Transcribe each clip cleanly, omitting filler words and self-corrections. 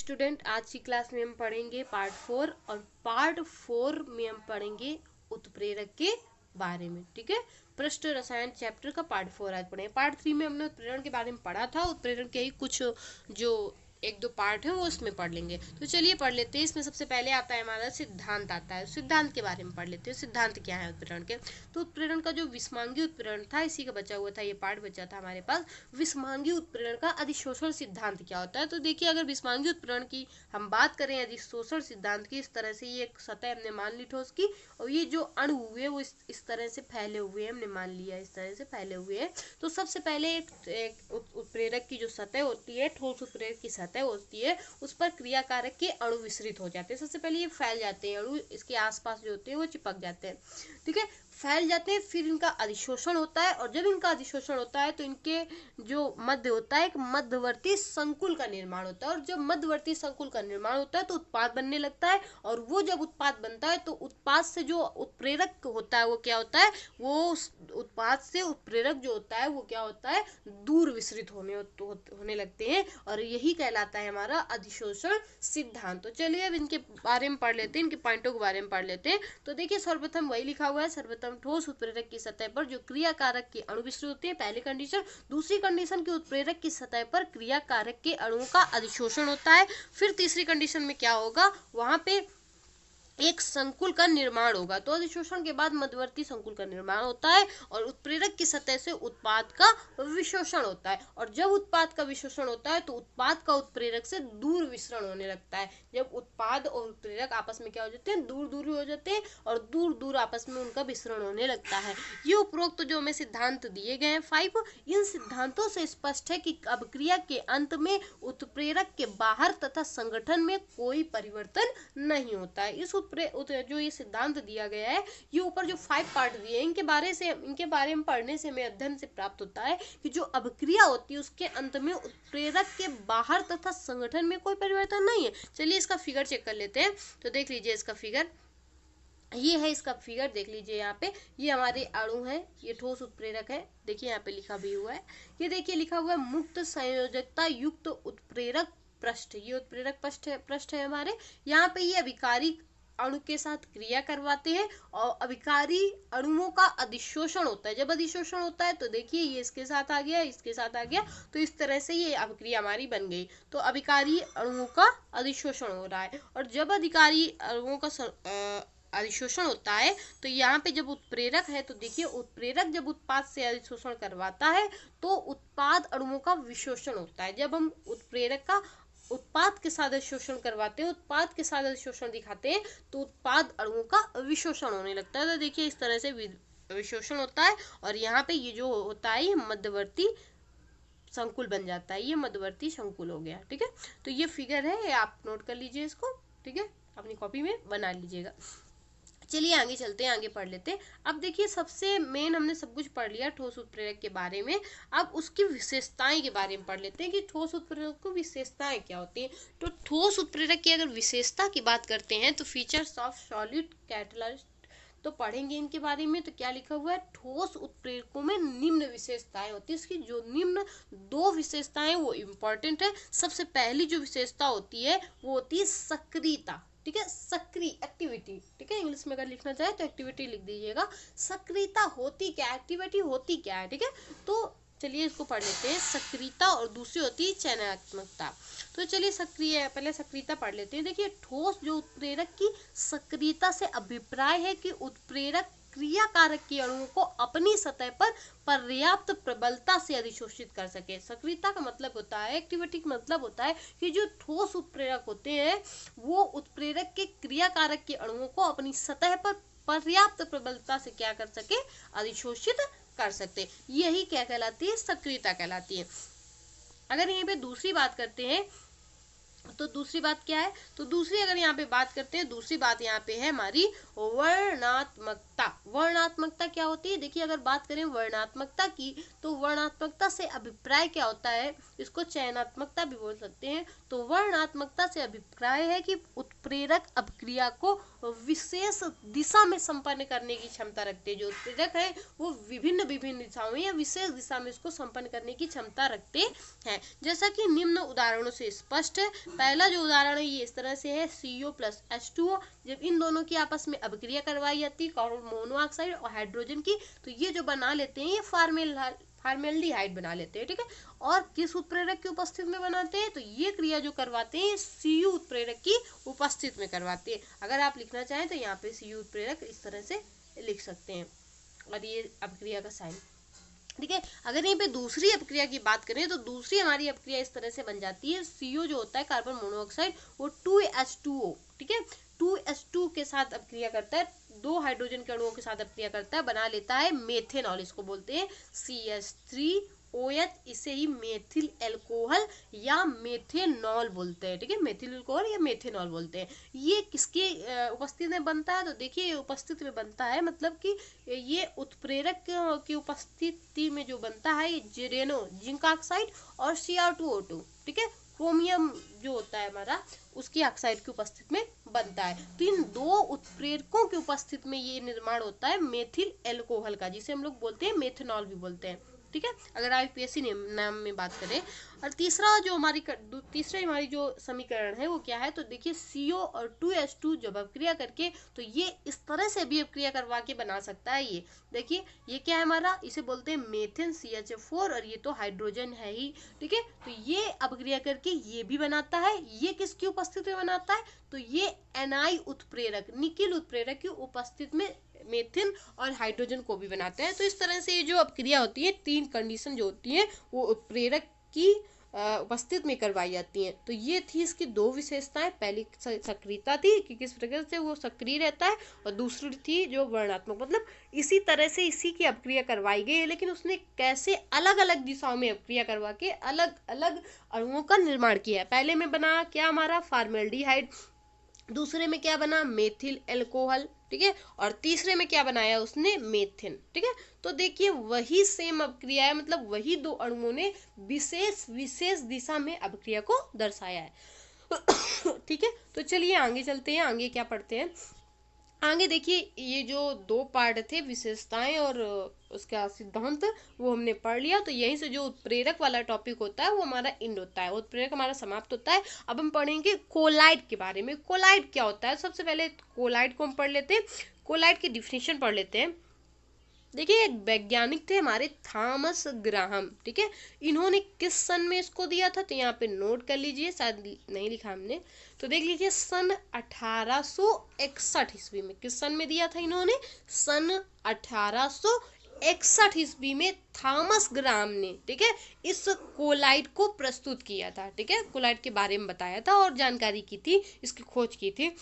Student, आज की class में हम पढ़ेंगे पार्ट 4 और पार्ट 4 में हम पढ़ेंगे उत्प्रेरक के बारे में। ठीक है, पृष्ठ रसायन चैप्टर का पार्ट 4 आज पढ़ेंगे। पार्ट 3 में हमने उत्प्रेरण के बारे में पढ़ा था। उत्प्रेरण के ही कुछ जो एक दो पार्ट है वो उसमें पढ़ लेंगे। तो चलिए पढ़ लेते हैं। इसमें सबसे पहले आता है हमारा सिद्धांत आता है। सिद्धांत के बारे में पढ़ लेते हैं। सिद्धांत क्या है उत्प्रेरण के। तो उत्प्रेरण का जो विषमांगी उत्प्रेरण था, इसी का बचा हुआ था, ये पार्ट बचा था हमारे पास। विषमांगी उत्प्रेरण का अधिशोषण सिद्धांत क्या होता है। तो देखिए, अगर विषमांगी उत्प्रेरण की हम बात करें अधिशोषण सिद्धांत की, इस तरह से ये एक सतह हमने मान ली ठोस की, और ये जो अणु हुए वो इस तरह से फैले हुए हैं, हमने मान लिया इस तरह से फैले हुए हैं। तो सबसे पहले एक उत्प्रेरक की जो सतह होती है, ठोस उत्प्रेरक की सतह होती है, उस पर क्रियाकारक के अणु विसरित हो जाते हैं। सबसे पहले ये फैल जाते हैं, अणु इसके आसपास जो होते हैं वो चिपक जाते हैं। ठीक है, फैल जाते हैं, फिर इनका अधिशोषण होता है, और जब इनका अधिशोषण होता है तो इनके जो मध्य होता है, एक मध्यवर्ती संकुल का निर्माण होता है, और जब मध्यवर्ती संकुल का निर्माण होता है तो उत्पाद बनने लगता है, और वो जब उत्पाद बनता है तो उत्पाद से जो उत्प्रेरक होता है वो क्या होता है, वो उत्पाद से उत्प्रेरक जो होता है वो क्या होता है, दूर विसरित होने लगते हैं, और यही कहलाता है हमारा अधिशोषण सिद्धांत। तो चलिए अब इनके बारे में पढ़ लेते हैं, इनके पॉइंटों के बारे में पढ़ लेते हैं। तो देखिए, सर्वप्रथम वही लिखा हुआ है, सर्वप्रथम ठोस उत्प्रेरक की सतह पर जो क्रियाकारक के अणु विसरित होते हैं, पहली कंडीशन। दूसरी कंडीशन की उत्प्रेरक की सतह पर क्रियाकारक के अणुओं का अधिशोषण होता है। फिर तीसरी कंडीशन में क्या होगा, वहां पे एक संकुल का निर्माण होगा। तो अधिशोषण के बाद मध्यवर्ती संकुल का निर्माण होता है, और उत्प्रेरक की सतह से उत्पाद का विशोषण होता है, और जब उत्पाद का विशोषण होता है तो उत्पाद का उत्प्रेरक से दूर विसरण होने लगता है। जब उत्पाद और उत्प्रेरक आपस में क्या हो जाते हैं, दूर दूर हो जाते हैं, और दूर दूर आपस में उनका विसरण होने लगता है। ये उपरोक्त जो हमें सिद्धांत दिए गए हैं 5, इन सिद्धांतों से स्पष्ट है कि अभिक्रिया के अंत में उत्प्रेरक के बाहर तथा संगठन में कोई परिवर्तन नहीं होता है। इस जो ये सिद्धांत दिया गया है, ये ऊपर जो 5 पार्ट दिए हैं, इनके बारे में पढ़ने से हमें अध्ययन से प्राप्त होता है कि जो अभिक्रिया होती है उसके अंत में उत्प्रेरक के बाहर तथा संगठन में कोई परिवर्तन नहीं है। चलिए इसका फिगर चेक कर लेते हैं। तो देख लीजिए इसका फिगर, ये है इसका फिगर, देख लीजिए यहाँ पे, ये हमारे अणु है, ये ठोस उत्प्रेरक है। देखिए यहाँ पे लिखा भी हुआ है, ये देखिए लिखा हुआ है मुक्त संयोजकता युक्त उत्प्रेरक पृष्ठ। ये उत्प्रेरक पृष्ठ है हमारे। यहाँ पे ये अभिकारी अणु के साथ क्रिया करवाते हैं, और अभिकारी अणुओं का अधिशोषण होता है। जब अधिशोषण होता है तो देखिए ये इसके साथ आ गया, इसके साथ आ गया, तो इस तरह से ये अभिक्रिया हमारी बन गई। तो अभिकारी अणुओं का अधिशोषण हो रहा है, और जब अधिकारी अणुओं का अधिशोषण होता है तो यहाँ पे जब उत्प्रेरक है, तो देखिए उत्प्रेरक जब उत्पाद से अधिशोषण करवाता है तो उत्पाद अणुओं का विशोषण होता है। जब हम उत्प्रेरक का उत्पाद के साथ अधिशोषण करवाते हैं, उत्पाद के साथ अधिशोषण दिखाते हैं, तो उत्पाद अणुओं का विशोषण होने लगता है। तो देखिए इस तरह से विशोषण होता है, और यहाँ पे ये जो होता है ये मध्यवर्ती संकुल बन जाता है। ये मध्यवर्ती संकुल हो गया। ठीक है, तो ये फिगर है, आप नोट कर लीजिए इसको। ठीक है, अपनी कॉपी में बना लीजिएगा। चलिए आगे चलते हैं, आगे पढ़ लेते हैं। अब देखिए, सबसे मेन हमने सब कुछ पढ़ लिया ठोस उत्प्रेरक के बारे में। अब उसकी विशेषताएं के बारे में पढ़ लेते हैं कि ठोस उत्प्रेरक की विशेषताएं क्या होती हैं। तो ठोस उत्प्रेरक की अगर विशेषता की बात करते हैं तो फीचर्स ऑफ सॉलिड कैटलिस्ट तो पढ़ेंगे इनके बारे में। तो क्या लिखा हुआ है, ठोस उत्प्रेरकों में निम्न विशेषताएं होती है। इसकी जो निम्न 2 विशेषताएं वो इम्पोर्टेंट है। सबसे पहली जो विशेषता होती है वो होती है सक्रियता। ठीक है, सक्रिय एक्टिविटी। ठीक है, इंग्लिश में अगर लिखना चाहे तो एक्टिविटी लिख दीजिएगा। सक्रियता होती क्या, एक्टिविटी होती क्या है। ठीक है, तो चलिए इसको पढ़ लेते हैं। सक्रियता और दूसरी होती है चयनात्मकता। तो चलिए पहले सक्रियता पढ़ लेते हैं। देखिए, ठोस जो उत्प्रेरक की सक्रियता से अभिप्राय है कि उत्प्रेरक क्रियाकारक के अणुओं को अपनी सतह पर पर्याप्त प्रबलता से अधिशोषित कर सके। सक्रियता का मतलब होता है, एक्टिविटी का मतलब होता है कि जो ठोस उत्प्रेरक होते हैं वो उत्प्रेरक के क्रियाकारक के अणुओं को अपनी सतह पर पर्याप्त प्रबलता से क्या कर सके, अधिशोषित कर सकते। यही क्या कहलाती है, सक्रियता कहलाती है। अगर यहाँ पे दूसरी बात करते हैं तो दूसरी बात क्या है, तो दूसरी अगर यहाँ पे बात करते हैं, दूसरी बात यहाँ पे है हमारी वर्णात्मकता। वर्णात्मकता क्या होती है, देखिए अगर बात करें वर्णात्मकता की, तो वर्णात्मकता से अभिप्राय क्या होता है, इसको चयनात्मकता भी बोल सकते हैं। तो वर्णात्मकता से अभिप्राय है कि उत्प्रेरक अभिक्रिया को विशेष दिशा में संपन्न करने की क्षमता रखते हैं। जो उत्प्रेरक है वो विभिन्न दिशाओं में या विशेष दिशा में इसको संपन्न करने की क्षमता रखते हैं। जैसा कि निम्न उदाहरणों से स्पष्ट है। पहला जो उदाहरण है ये इस तरह से है, CO प्लस H2O। जब इन दोनों की आपस में अभिक्रिया करवाई जाती है कार्बन मोनोऑक्साइड और हाइड्रोजन की, तो ये जो बना लेते हैं ये फॉर्मेल्डिहाइड बना लेते हैं, ठीक है। और किस उत्प्रेरक की उपस्थिति में बनाते हैं, तो ये क्रिया जो करवाते हैं Cu उत्प्रेरक की उपस्थिति में करवाते हैं। अगर आप लिखना चाहें तो यहाँ पे Cu उत्प्रेरक इस तरह से लिख सकते हैं, और ये अभिक्रिया का साइन, ठीक है। अगर यहाँ पे दूसरी अपक्रिया की बात करें तो दूसरी हमारी अपक्रिया इस तरह से बन जाती है, CO जो होता है कार्बन मोनोऑक्साइड वो 2H2O, ठीक है, 2H2 के साथ अपक्रिया करता है, 2 हाइड्रोजन के अणुओं के साथ अपक्रिया करता है, बना लेता है मेथेनॉल, इसको बोलते हैं CH3OH, इसे ही मेथिल एल्कोहल या मेथेनॉल बोलते हैं, ठीक है, मेथिल एल्कोहल या मेथेनॉल बोलते हैं। ये किसके उपस्थिति में बनता है, तो देखिए उपस्थिति में बनता है, मतलब कि ये उत्प्रेरक की उपस्थिति में जो बनता है ये जेरेनो जिंक ऑक्साइड और Cr2O2, ठीक है, क्रोमियम जो होता है हमारा उसकी ऑक्साइड की उपस्थिति में बनता है। तो इन दो उत्प्रेरकों की उपस्थिति में ये निर्माण होता है मेथिल एल्कोहल का, जिसे हम लोग बोलते हैं मेथेनॉल भी बोलते हैं, ठीक है, अगर IUPAC नाम में बात करें। और तीसरी हमारी जो समीकरण है वो क्या है, तो देखिए CO और 2H2 जब अपक्रिया करके, तो ये इस तरह से भी अपक्रिया करवा के बना सकता है। ये देखिए ये क्या है हमारा, इसे बोलते हैं मेथेन CH4, और ये तो हाइड्रोजन है ही, ठीक है। तो ये अपक्रिया करके ये भी बनाता है, ये किसकी उपस्थिति में बनाता है, तो ये Ni उत्प्रेरक, निकिल उत्प्रेरक की उपस्थिति में मेथिन और हाइड्रोजन को भी बनाते हैं। तो इस तरह से ये जो अपक्रिया होती है, 3 कंडीशन जो होती है वो उत्प्रेरक की उपस्थिति में करवाई जाती हैं। तो ये थी इसकी 2 विशेषताएं, पहली सक्रियता थी कि किस प्रकार से वो सक्रिय रहता है, और दूसरी थी जो वर्णात्मक, मतलब इसी तरह से इसी की अपक्रिया करवाई गई है, लेकिन उसने कैसे अलग अलग दिशाओं में अपक्रिया करवा के अलग अलग अणुओं का निर्माण किया है। पहले में बना क्या हमारा फॉर्मेल्डिहाइड, दूसरे में क्या बना मेथिल एल्कोहल, ठीक है, और तीसरे में क्या बनाया उसने मेथेन, ठीक है। तो देखिए वही सेम अपक्रिया है, मतलब वही 2 अणुओं ने विशेष दिशा में अपक्रिया को दर्शाया है। ठीक है, तो चलिए आगे चलते हैं, आगे क्या पढ़ते हैं। आगे देखिए ये जो 2 पार्ट थे विशेषताएं और उसका सिद्धांत, वो हमने पढ़ लिया। तो यहीं से जो उत्प्रेरक वाला टॉपिक होता है वो हमारा एंड होता है, उत्प्रेरक हमारा समाप्त होता है। अब हम पढ़ेंगे कोलाइड के बारे में। कोलाइड क्या होता है, सबसे पहले कोलाइड को हम पढ़ लेते हैं, कोलाइड की डिफिनेशन पढ़ लेते हैं। देखिए एक वैज्ञानिक थे हमारे थॉमस ग्राहम, ठीक है, इन्होंने किस सन में इसको दिया था, तो यहाँ पे नोट कर लीजिए, शायद नहीं लिखा हमने, तो देख लीजिए सन 1861 ईस्वी में। किस सन में दिया था इन्होंने, सन 1861 ईस्वी में थॉमस ग्राहम ने, ठीक है, इस कोलाइड को प्रस्तुत किया था, ठीक है, कोलाइड के बारे में बताया था और जानकारी की थी, इसकी खोज की थी।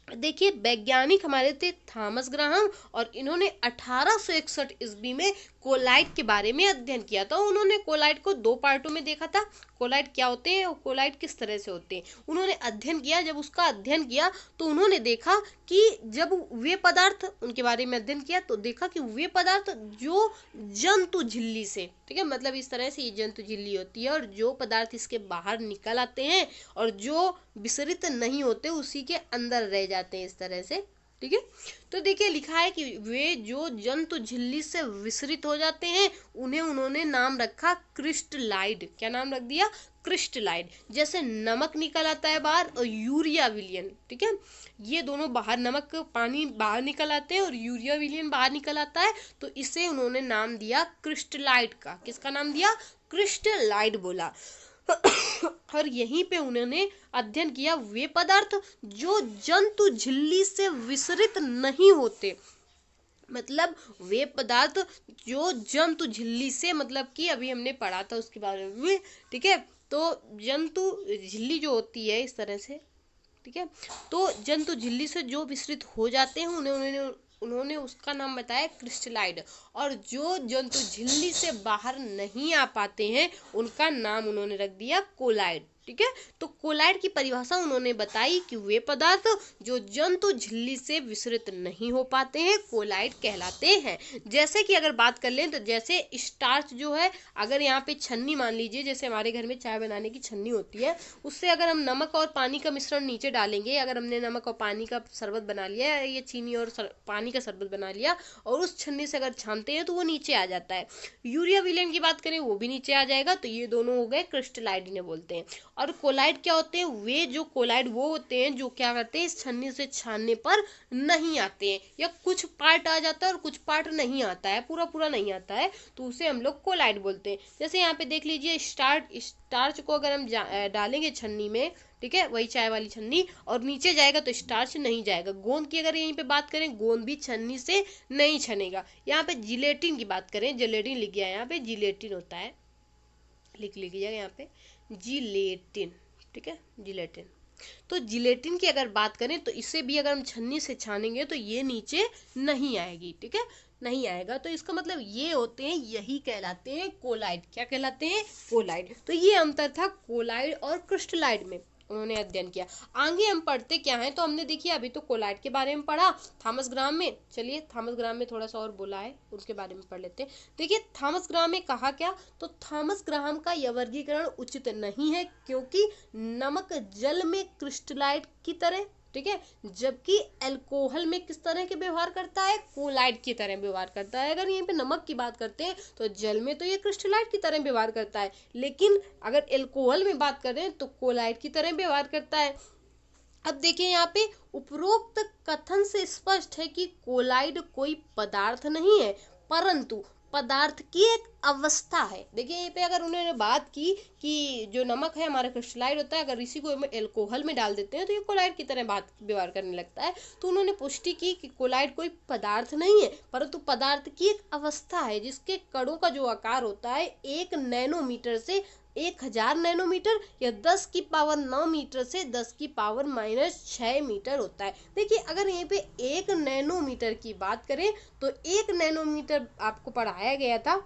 देखिए वैज्ञानिक हमारे थे थॉमस ग्राहम, और इन्होंने 1861 ईस्वी में कोलाइड के बारे में अध्ययन किया था। उन्होंने कोलाइड को 2 पार्टों में देखा था, कोलाइड क्या होते हैं और कोलाइड किस तरह से होते हैं, उन्होंने अध्ययन किया। जब उसका अध्ययन किया तो उन्होंने देखा कि जब वे पदार्थ, उनके बारे में अध्ययन किया तो देखा कि वे पदार्थ जो जंतु झिल्ली से, ठीक है, मतलब इस तरह से ये जंतु झिल्ली होती है, और जो पदार्थ इसके बाहर निकल आते हैं और जो विसरित नहीं होते उसी के अंदर रह जाते हैं इस तरह से, ठीक है। तो देखिए लिखा है कि वे जो जंतु झिल्ली से विसरित हो जाते हैं उन्हें उन्होंने नाम रखा क्रिस्टलाइड। क्या नाम रख दिया, क्रिस्टलाइड। जैसे नमक निकल आता है बाहर और यूरिया विलियन, ठीक है, ये दोनों बाहर, नमक पानी बाहर निकल आते हैं और यूरिया विलियन बाहर निकल आता है, तो इसे उन्होंने नाम दिया क्रिस्टलाइड का। किसका नाम दिया, क्रिस्टलाइड बोला। और यहीं पे उन्होंने अध्ययन किया वे पदार्थ जो जंतु झिल्ली से विसरित नहीं होते, मतलब वे पदार्थ जो जंतु झिल्ली से, मतलब कि अभी हमने पढ़ा था उसके बारे में, ठीक है। तो जंतु झिल्ली जो होती है इस तरह से, ठीक है, तो जंतु झिल्ली से जो विसरित हो जाते हैं उन्होंने उसका नाम बताया क्रिस्टलाइड, और जो जंतु झिल्ली से बाहर नहीं आ पाते हैं उनका नाम उन्होंने रख दिया कोलाइड, ठीक है। तो कोलाइड की परिभाषा उन्होंने बताई कि वे पदार्थ जो जंतु झिल्ली से विसरित नहीं हो पाते हैं कोलाइड कहलाते हैं। जैसे कि अगर बात कर लें तो जैसे स्टार्च जो है, अगर यहाँ पे छन्नी मान लीजिए, जैसे हमारे घर में चाय बनाने की छन्नी होती है, उससे अगर हम नमक और पानी का मिश्रण नीचे डालेंगे, अगर हमने नमक और पानी का शरबत बना लिया है, ये चीनी और पानी का शरबत बना लिया, और उस छन्नी से अगर छानते हैं तो वो नीचे आ जाता है। यूरिया विलियन की बात करें वो भी नीचे आ जाएगा। तो ये दोनों हो गए क्रिस्टलाइड इन्हें बोलते हैं। और कोलाइड क्या होते हैं, वे जो कोलाइड वो होते हैं जो क्या करते हैं, इस छन्नी से छानने पर नहीं आते हैं, या कुछ पार्ट आ जाता है और कुछ पार्ट नहीं आता है, पूरा पूरा नहीं आता है, तो उसे हम लोग कोलाइड बोलते हैं। जैसे यहाँ पे देख लीजिए, स्टार्च को अगर हम डालेंगे छन्नी में, ठीक है, वही चाय वाली छन्नी, और नीचे जाएगा तो स्टार्च नहीं जाएगा। गोंद की अगर यहीं पे बात करें, गोंद भी छन्नी से नहीं छनेगा। यहाँ पे जिलेटिन की बात करें, जिलेटिन लिख गया, यहाँ पे जिलेटिन होता है, लिख लीजिएगा यहाँ पे जिलेटिन, ठीक है, जिलेटिन। तो जिलेटिन की अगर बात करें तो इसे भी अगर हम छन्नी से छानेंगे तो ये नीचे नहीं आएगी, ठीक है, नहीं आएगा। तो इसका मतलब ये होते हैं, यही कहलाते हैं कोलाइड। क्या कहलाते हैं, कोलाइड। तो ये अंतर था कोलाइड और क्रिस्टलाइड में, उन्होंने अध्ययन किया। आगे हम पढ़ते क्या है, तो हमने देखिए अभी तो कोलाइड के बारे में पढ़ा थॉमस ग्राम में। चलिए थॉमस ग्राम में थोड़ा सा और बोला है, उसके बारे में पढ़ लेते हैं। देखिए थॉमस ग्राम में कहा क्या, तो थॉमस ग्राम का यह वर्गीकरण उचित नहीं है, क्योंकि नमक जल में क्रिस्टलाइड की तरह, ठीक है, जबकि अल्कोहल में किस तरह के व्यवहार करता है, कोलाइड की तरह व्यवहार करता है। अगर यहीं पे नमक की बात करते हैं तो जल में तो ये क्रिस्टलाइड की तरह व्यवहार करता है, लेकिन अगर अल्कोहल में बात करें तो कोलाइड की तरह व्यवहार करता है। अब देखिए यहाँ पे उपरोक्त कथन से स्पष्ट है कि कोलाइड कोई पदार्थ नहीं है, परंतु पदार्थ की एक अवस्था है। देखिए यहाँ पे अगर उन्होंने बात की कि जो नमक है हमारा क्रिस्टलाइड होता है, अगर इसी को एल्कोहल में डाल देते हैं तो ये कोलाइड की तरह बात व्यवहार करने लगता है। तो उन्होंने पुष्टि की कि कोलाइड कोई पदार्थ नहीं है, परंतु पदार्थ की एक अवस्था है, जिसके कणों का जो आकार होता है 1 नैनोमीटर से 1000 नैनोमीटर या 10 की पावर 9 मीटर से 10 की पावर -6 मीटर होता है। देखिए अगर यहाँ पे 1 नैनोमीटर की बात करें तो 1 नैनोमीटर आपको पढ़ाया गया था,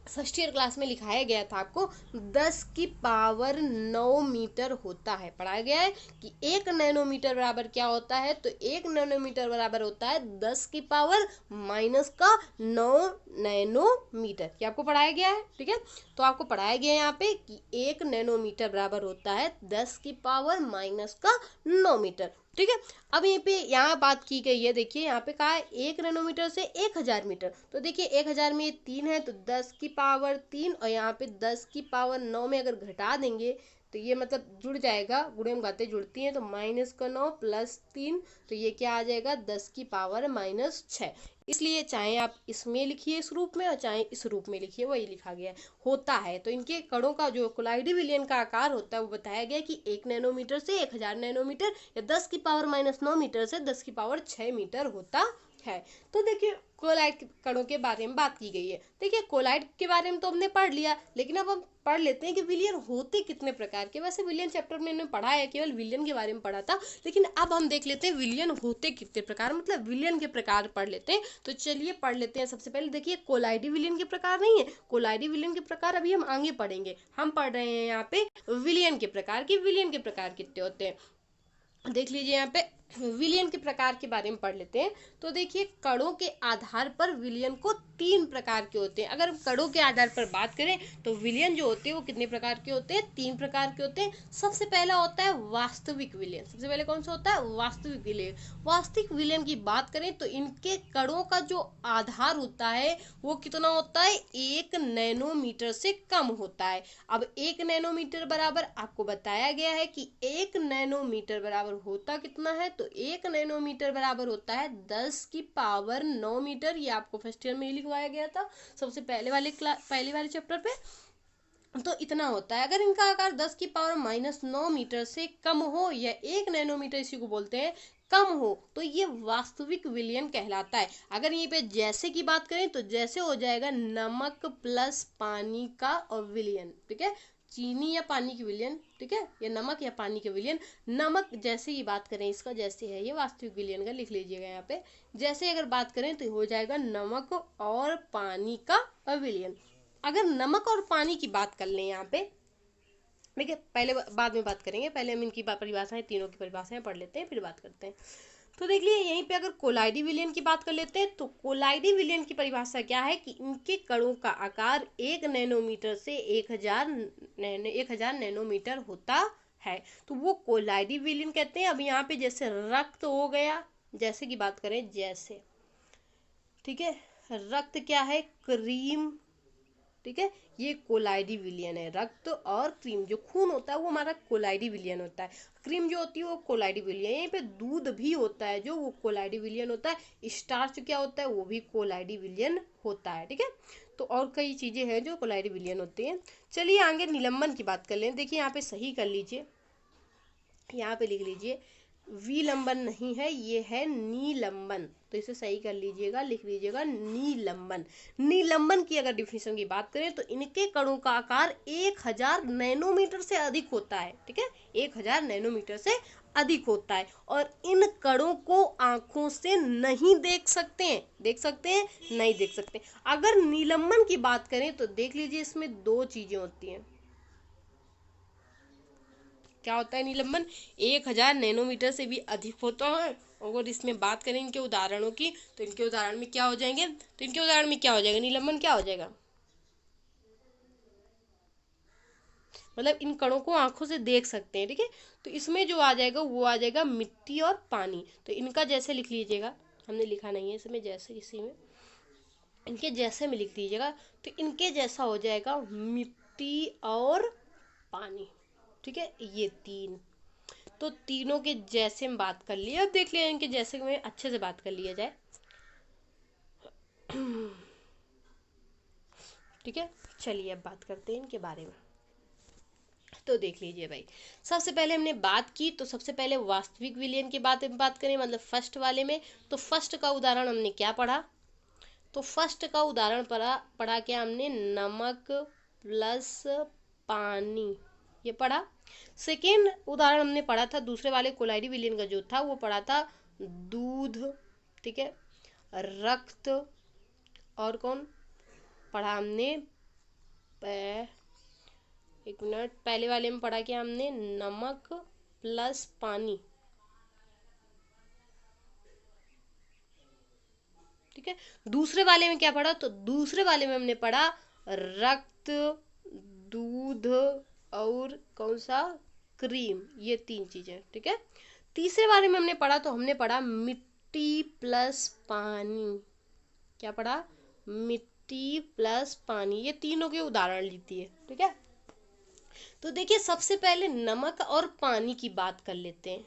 फर्स्ट ईयर क्लास में लिखाया गया था आपको, 10 की पावर 9 मीटर होता है। पढ़ाया गया है कि 1 नैनोमीटर बराबर क्या होता है, तो 1 नैनोमीटर बराबर होता है 10 की पावर -9 नैनोमीटर। क्या आपको पढ़ाया गया है, ठीक है। तो आपको पढ़ाया गया है यहाँ पे कि 1 नैनोमीटर बराबर होता है 10 की पावर -9 मीटर, ठीक है। अब यहाँ पे यहाँ बात की गई है, देखिए यहाँ पे कहा है 1 नैनोमीटर से 1000 मीटर। तो देखिए 1000 में ये 3 है तो 10 की पावर 3, और यहाँ पे 10 की पावर 9 में अगर घटा देंगे तो ये मतलब जुड़ जाएगा, गुणे में बातें जुड़ती हैं, तो -9 + 3, तो ये क्या आ जाएगा 10 की पावर -6। इसलिए चाहे आप इसमें लिखिए इस रूप में और चाहे इस रूप में लिखिए, वही लिखा गया होता है। तो इनके कणों का जो कोलाइडी विलयन का आकार होता है वो बताया गया कि 1 नैनोमीटर से 1000 नैनोमीटर या 10 की पावर -9 मीटर से 10 की पावर 6 मीटर होता है। तो देखिए कोलाइड कणों के बारे में बात की गई है। देखिए कोलाइड के बारे में तो हमने पढ़ लिया, लेकिन अब हम पढ़ लेते हैं कि विलयन होते कितने प्रकार के। वैसे विलयन चैप्टर में हमने पढ़ा है, केवल विलयन के बारे में पढ़ा था, लेकिन अब हम देख लेते हैं विलयन होते कितने प्रकार, मतलब विलयन के प्रकार पढ़ लेते हैं। तो चलिए पढ़ लेते हैं। सबसे पहले देखिए कोलाइडी विलयन के प्रकार नहीं है, कोलाइडी विलयन के प्रकार अभी हम आगे पढ़ेंगे। हम पढ़ रहे हैं यहाँ पे विलयन के प्रकार की, विलयन के प्रकार कितने होते हैं। देख लीजिए यहाँ पे विलयन के प्रकार के बारे में पढ़ लेते हैं। तो देखिए कणों के आधार पर विलयन को 3 प्रकार के होते हैं। अगर हम कणों के आधार पर बात करें तो विलयन जो होते हैं वो कितने प्रकार के होते हैं, 3 प्रकार के होते हैं। सबसे पहला होता है वास्तविक विलयन। सबसे पहले कौन सा होता है, वास्तविक विलयन। वास्तविक विलयन की बात करें तो इनके कणों का जो आधार होता है वो कितना होता है, 1 नैनोमीटर से कम होता है। अब 1 नैनोमीटर बराबर आपको बताया गया है कि 1 नैनोमीटर बराबर होता कितना है, तो 1 नैनोमीटर बराबर होता है 10 की पावर 9 मीटर। ये आपको फर्स्ट ईयर में ही लिखवाया गया था सबसे पहले वाले चैप्टर पे। तो इतना होता है। अगर इनका आकार 10 की पावर -9 मीटर से कम हो या 1 नैनोमीटर इसी को बोलते हैं कम हो, तो ये वास्तविक विलयन कहलाता है। अगर यहीं पे जैसे की बात करें तो जैसे हो जाएगा नमक प्लस पानी का और विलयन, ठीक है, चीनी या पानी की विलयन, ठीक है, या नमक या पानी के विलयन। नमक जैसे की बात करें, इसका जैसे है ये वास्तविक विलयन का, लिख लीजिएगा यहाँ पे। जैसे अगर बात करें तो हो जाएगा नमक और पानी का विलयन। अगर नमक और पानी की बात कर लें यहाँ पे, देखिए पहले बाद में बात करेंगे, पहले हम इनकी परिभाषाएं, तीनों की परिभाषाएं पढ़ लेते हैं फिर बात करते हैं। तो देख लिए यहीं पे अगर कोलाइडी विलयन की बात कर लेते हैं तो कोलाइडी विलयन की परिभाषा क्या है कि इनके कणों का आकार 1 नैनोमीटर से 1000 नैनोमीटर होता है, तो वो कोलाइडी विलयन कहते हैं। अब यहाँ पे जैसे रक्त हो गया, जैसे की बात करें जैसे, ठीक है, रक्त क्या है, क्रीम ठीक है, ये कोलाइडी विलियन है। रक्त और क्रीम, जो खून होता है वो हमारा कोलाइडी विलियन होता है, क्रीम जो होती है वो कोलाइडी विलियन। यहीं पे दूध भी होता है जो वो कोलाइडी विलियन होता है, स्टार्च क्या होता है वो भी कोलाइडी विलियन होता है, ठीक है। तो और कई चीजें हैं जो कोलाइडी विलियन होती हैं। चलिए आगे निलंबन की बात कर लें। देखिए यहाँ पे सही कर लीजिए, यहाँ पे लिख लीजिए विलंबन नहीं है, ये है नीलंबन, तो इसे सही कर लीजिएगा, लिख लीजिएगा नीलंबन। नीलंबन की अगर डिफिनेशन की बात करें तो इनके कणों का आकार 1000 नैनोमीटर से अधिक होता है, ठीक है, 1000 नैनोमीटर से अधिक होता है, और इन कणों को आंखों से नहीं देख सकते हैं, देख सकते हैं, नहीं देख सकते। अगर निलंबन की बात करें तो देख लीजिए इसमें दो चीजें होती हैं। क्या होता है निलंबन? 1000 नैनोमीटर से भी अधिक होता है। अगर इसमें बात करें इनके उदाहरणों की तो इनके उदाहरण में क्या हो जाएंगे, तो इनके उदाहरण में क्या हो जाएगा, निलंबन क्या हो जाएगा, मतलब इन कणों को आंखों से देख सकते हैं, ठीक है। तो इसमें जो आ जाएगा वो आ जाएगा मिट्टी और पानी। तो इनका जैसे लिख लीजिएगा, हमने लिखा नहीं है इसमें, जैसे इसी में इनके जैसे में लिख दीजिएगा, तो इनके जैसा हो जाएगा मिट्टी और पानी, ठीक है, ये तीन। तो तीनों के जैसे में बात कर लिए। अब देख लिया इनके जैसे में अच्छे से बात कर लिया जाए, ठीक है। चलिए अब बात करते हैं इनके बारे में। तो देख लीजिए भाई, सबसे पहले हमने बात की, तो सबसे पहले वास्तविक विलयन की बात करें, मतलब फर्स्ट वाले में, तो फर्स्ट का उदाहरण हमने क्या पढ़ा, तो फर्स्ट का उदाहरण पढ़ा क्या हमने, नमक प्लस पानी, ये पढ़ा। सेकेंड उदाहरण हमने पढ़ा था दूसरे वाले कोलाइडी विलयन का जो था वो पढ़ा था दूध, ठीक है, रक्त, और कौन पढ़ा हमने, एक मिनट, पहले वाले में पढ़ा क्या हमने, नमक प्लस पानी, ठीक है। दूसरे वाले में क्या पढ़ा, तो दूसरे वाले में हमने पढ़ा रक्त, दूध और कौन सा, क्रीम, ये तीन चीजें, ठीक है। तीसरे वाले में हमने पढ़ा, तो हमने पढ़ा मिट्टी प्लस पानी, क्या पढ़ा, मिट्टी प्लस पानी, ये तीनों के उदाहरण लेती है, ठीक है। तो देखिए सबसे पहले नमक और पानी की बात कर लेते हैं,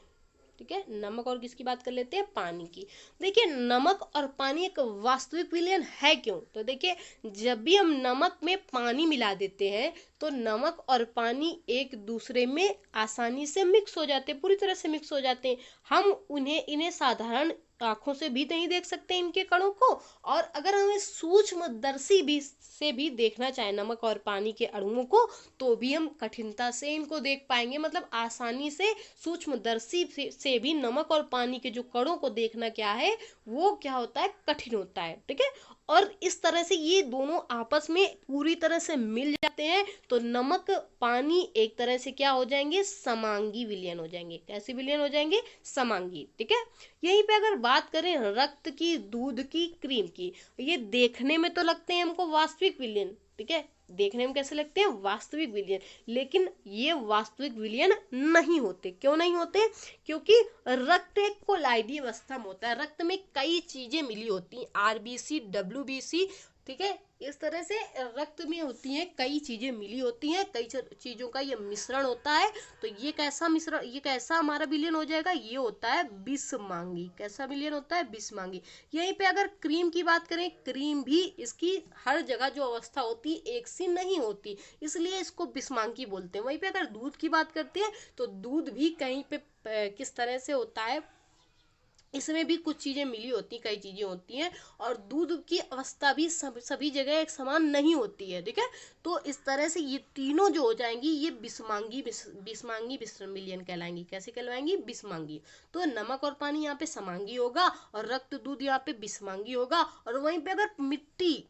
ठीक है, नमक और किसकी बात कर लेते हैं, पानी की। देखिए नमक और पानी एक वास्तविक विलयन है क्यों, तो देखिए जब भी हम नमक में पानी मिला देते हैं तो नमक और पानी एक दूसरे में आसानी से मिक्स हो जाते हैं, पूरी तरह से मिक्स हो जाते हैं। हम इन्हें साधारण आंखों से भी नहीं देख सकते इनके कणों को, और अगर हमें सूक्ष्मदर्शी भी से भी देखना चाहे नमक और पानी के अणुओं को, तो भी हम कठिनता से इनको देख पाएंगे, मतलब आसानी से सूक्ष्मदर्शी से भी नमक और पानी के जो कणों को देखना क्या है, वो क्या होता है, कठिन होता है, ठीक है। और इस तरह से ये दोनों आपस में पूरी तरह से मिल जाते हैं, तो नमक पानी एक तरह से क्या हो जाएंगे, समांगी विलयन हो जाएंगे। कैसे विलयन हो जाएंगे, समांगी, ठीक है। यहीं पे अगर बात करें रक्त की, दूध की, क्रीम की, ये देखने में तो लगते हैं हमको वास्तविक विलयन, ठीक है, देखने में कैसे लगते हैं, वास्तविक विलयन, लेकिन ये वास्तविक विलयन नहीं होते। क्यों नहीं होते, क्योंकि रक्त एक कोलाइडी अवस्था में होता है, रक्त में कई चीजें मिली होती हैं, आरबीसी, डब्ल्यूबीसी, ठीक है, इस तरह से रक्त में होती हैं कई चीजें मिली होती हैं, कई चीजों का ये मिश्रण होता है। तो ये कैसा मिश्रण, ये कैसा हमारा विलयन हो जाएगा, ये होता है बिस्मांगी। कैसा विलयन होता है, बिस्मांगी। यहीं पे अगर क्रीम की बात करें, क्रीम भी इसकी हर जगह जो अवस्था होती है एक सी नहीं होती, इसलिए इसको बिस्मांगी बोलते हैं। वहीं पे अगर दूध की बात करते हैं तो दूध भी कहीं पे किस तरह से होता है, इसमें भी कुछ चीजें मिली होती हैं, कई चीजें होती हैं, और दूध की अवस्था भी सभी जगह एक समान नहीं होती है, ठीक है। तो इस तरह से ये तीनों जो हो जाएंगी ये बिस्मांगी मिश्रण विलयन कहलाएंगी। कैसे कहलाएंगी, बिस्मांगी। तो नमक और पानी यहाँ पे समांगी होगा, और रक्त दूध यहाँ पे बिस्मांगी होगा। और वहीं पे अगर मिट्टी,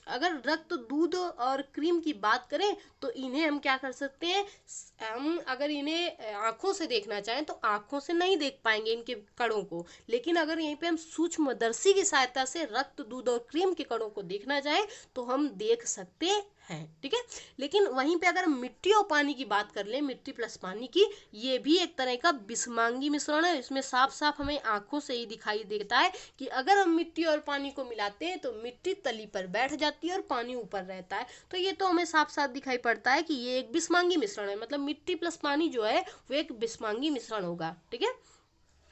अगर रक्त, दूध और क्रीम की बात करें तो इन्हें हम क्या कर सकते हैं, हम अगर इन्हें आंखों से देखना चाहें तो आंखों से नहीं देख पाएंगे इनके कणों को, लेकिन अगर यहीं पे हम सूक्ष्मदर्शी की सहायता से रक्त, दूध और क्रीम के कणों को देखना चाहें तो हम देख सकते है, ठीक है। लेकिन वहीं पे अगर मिट्टी और पानी की बात कर ले, मिट्टी प्लस पानी की, ये भी एक तरह का बिस्मांगी मिश्रण है। इसमें साफ साफ हमें आंखों से ही दिखाई देता है कि अगर हम मिट्टी और पानी को मिलाते हैं तो मिट्टी तली पर बैठ जाती है और पानी ऊपर रहता है। तो ये तो हमें साफ साफ दिखाई पड़ता है कि ये एक बिस्मांगी मिश्रण है, मतलब मिट्टी प्लस पानी जो है वो एक बिस्मांगी मिश्रण होगा, ठीक है।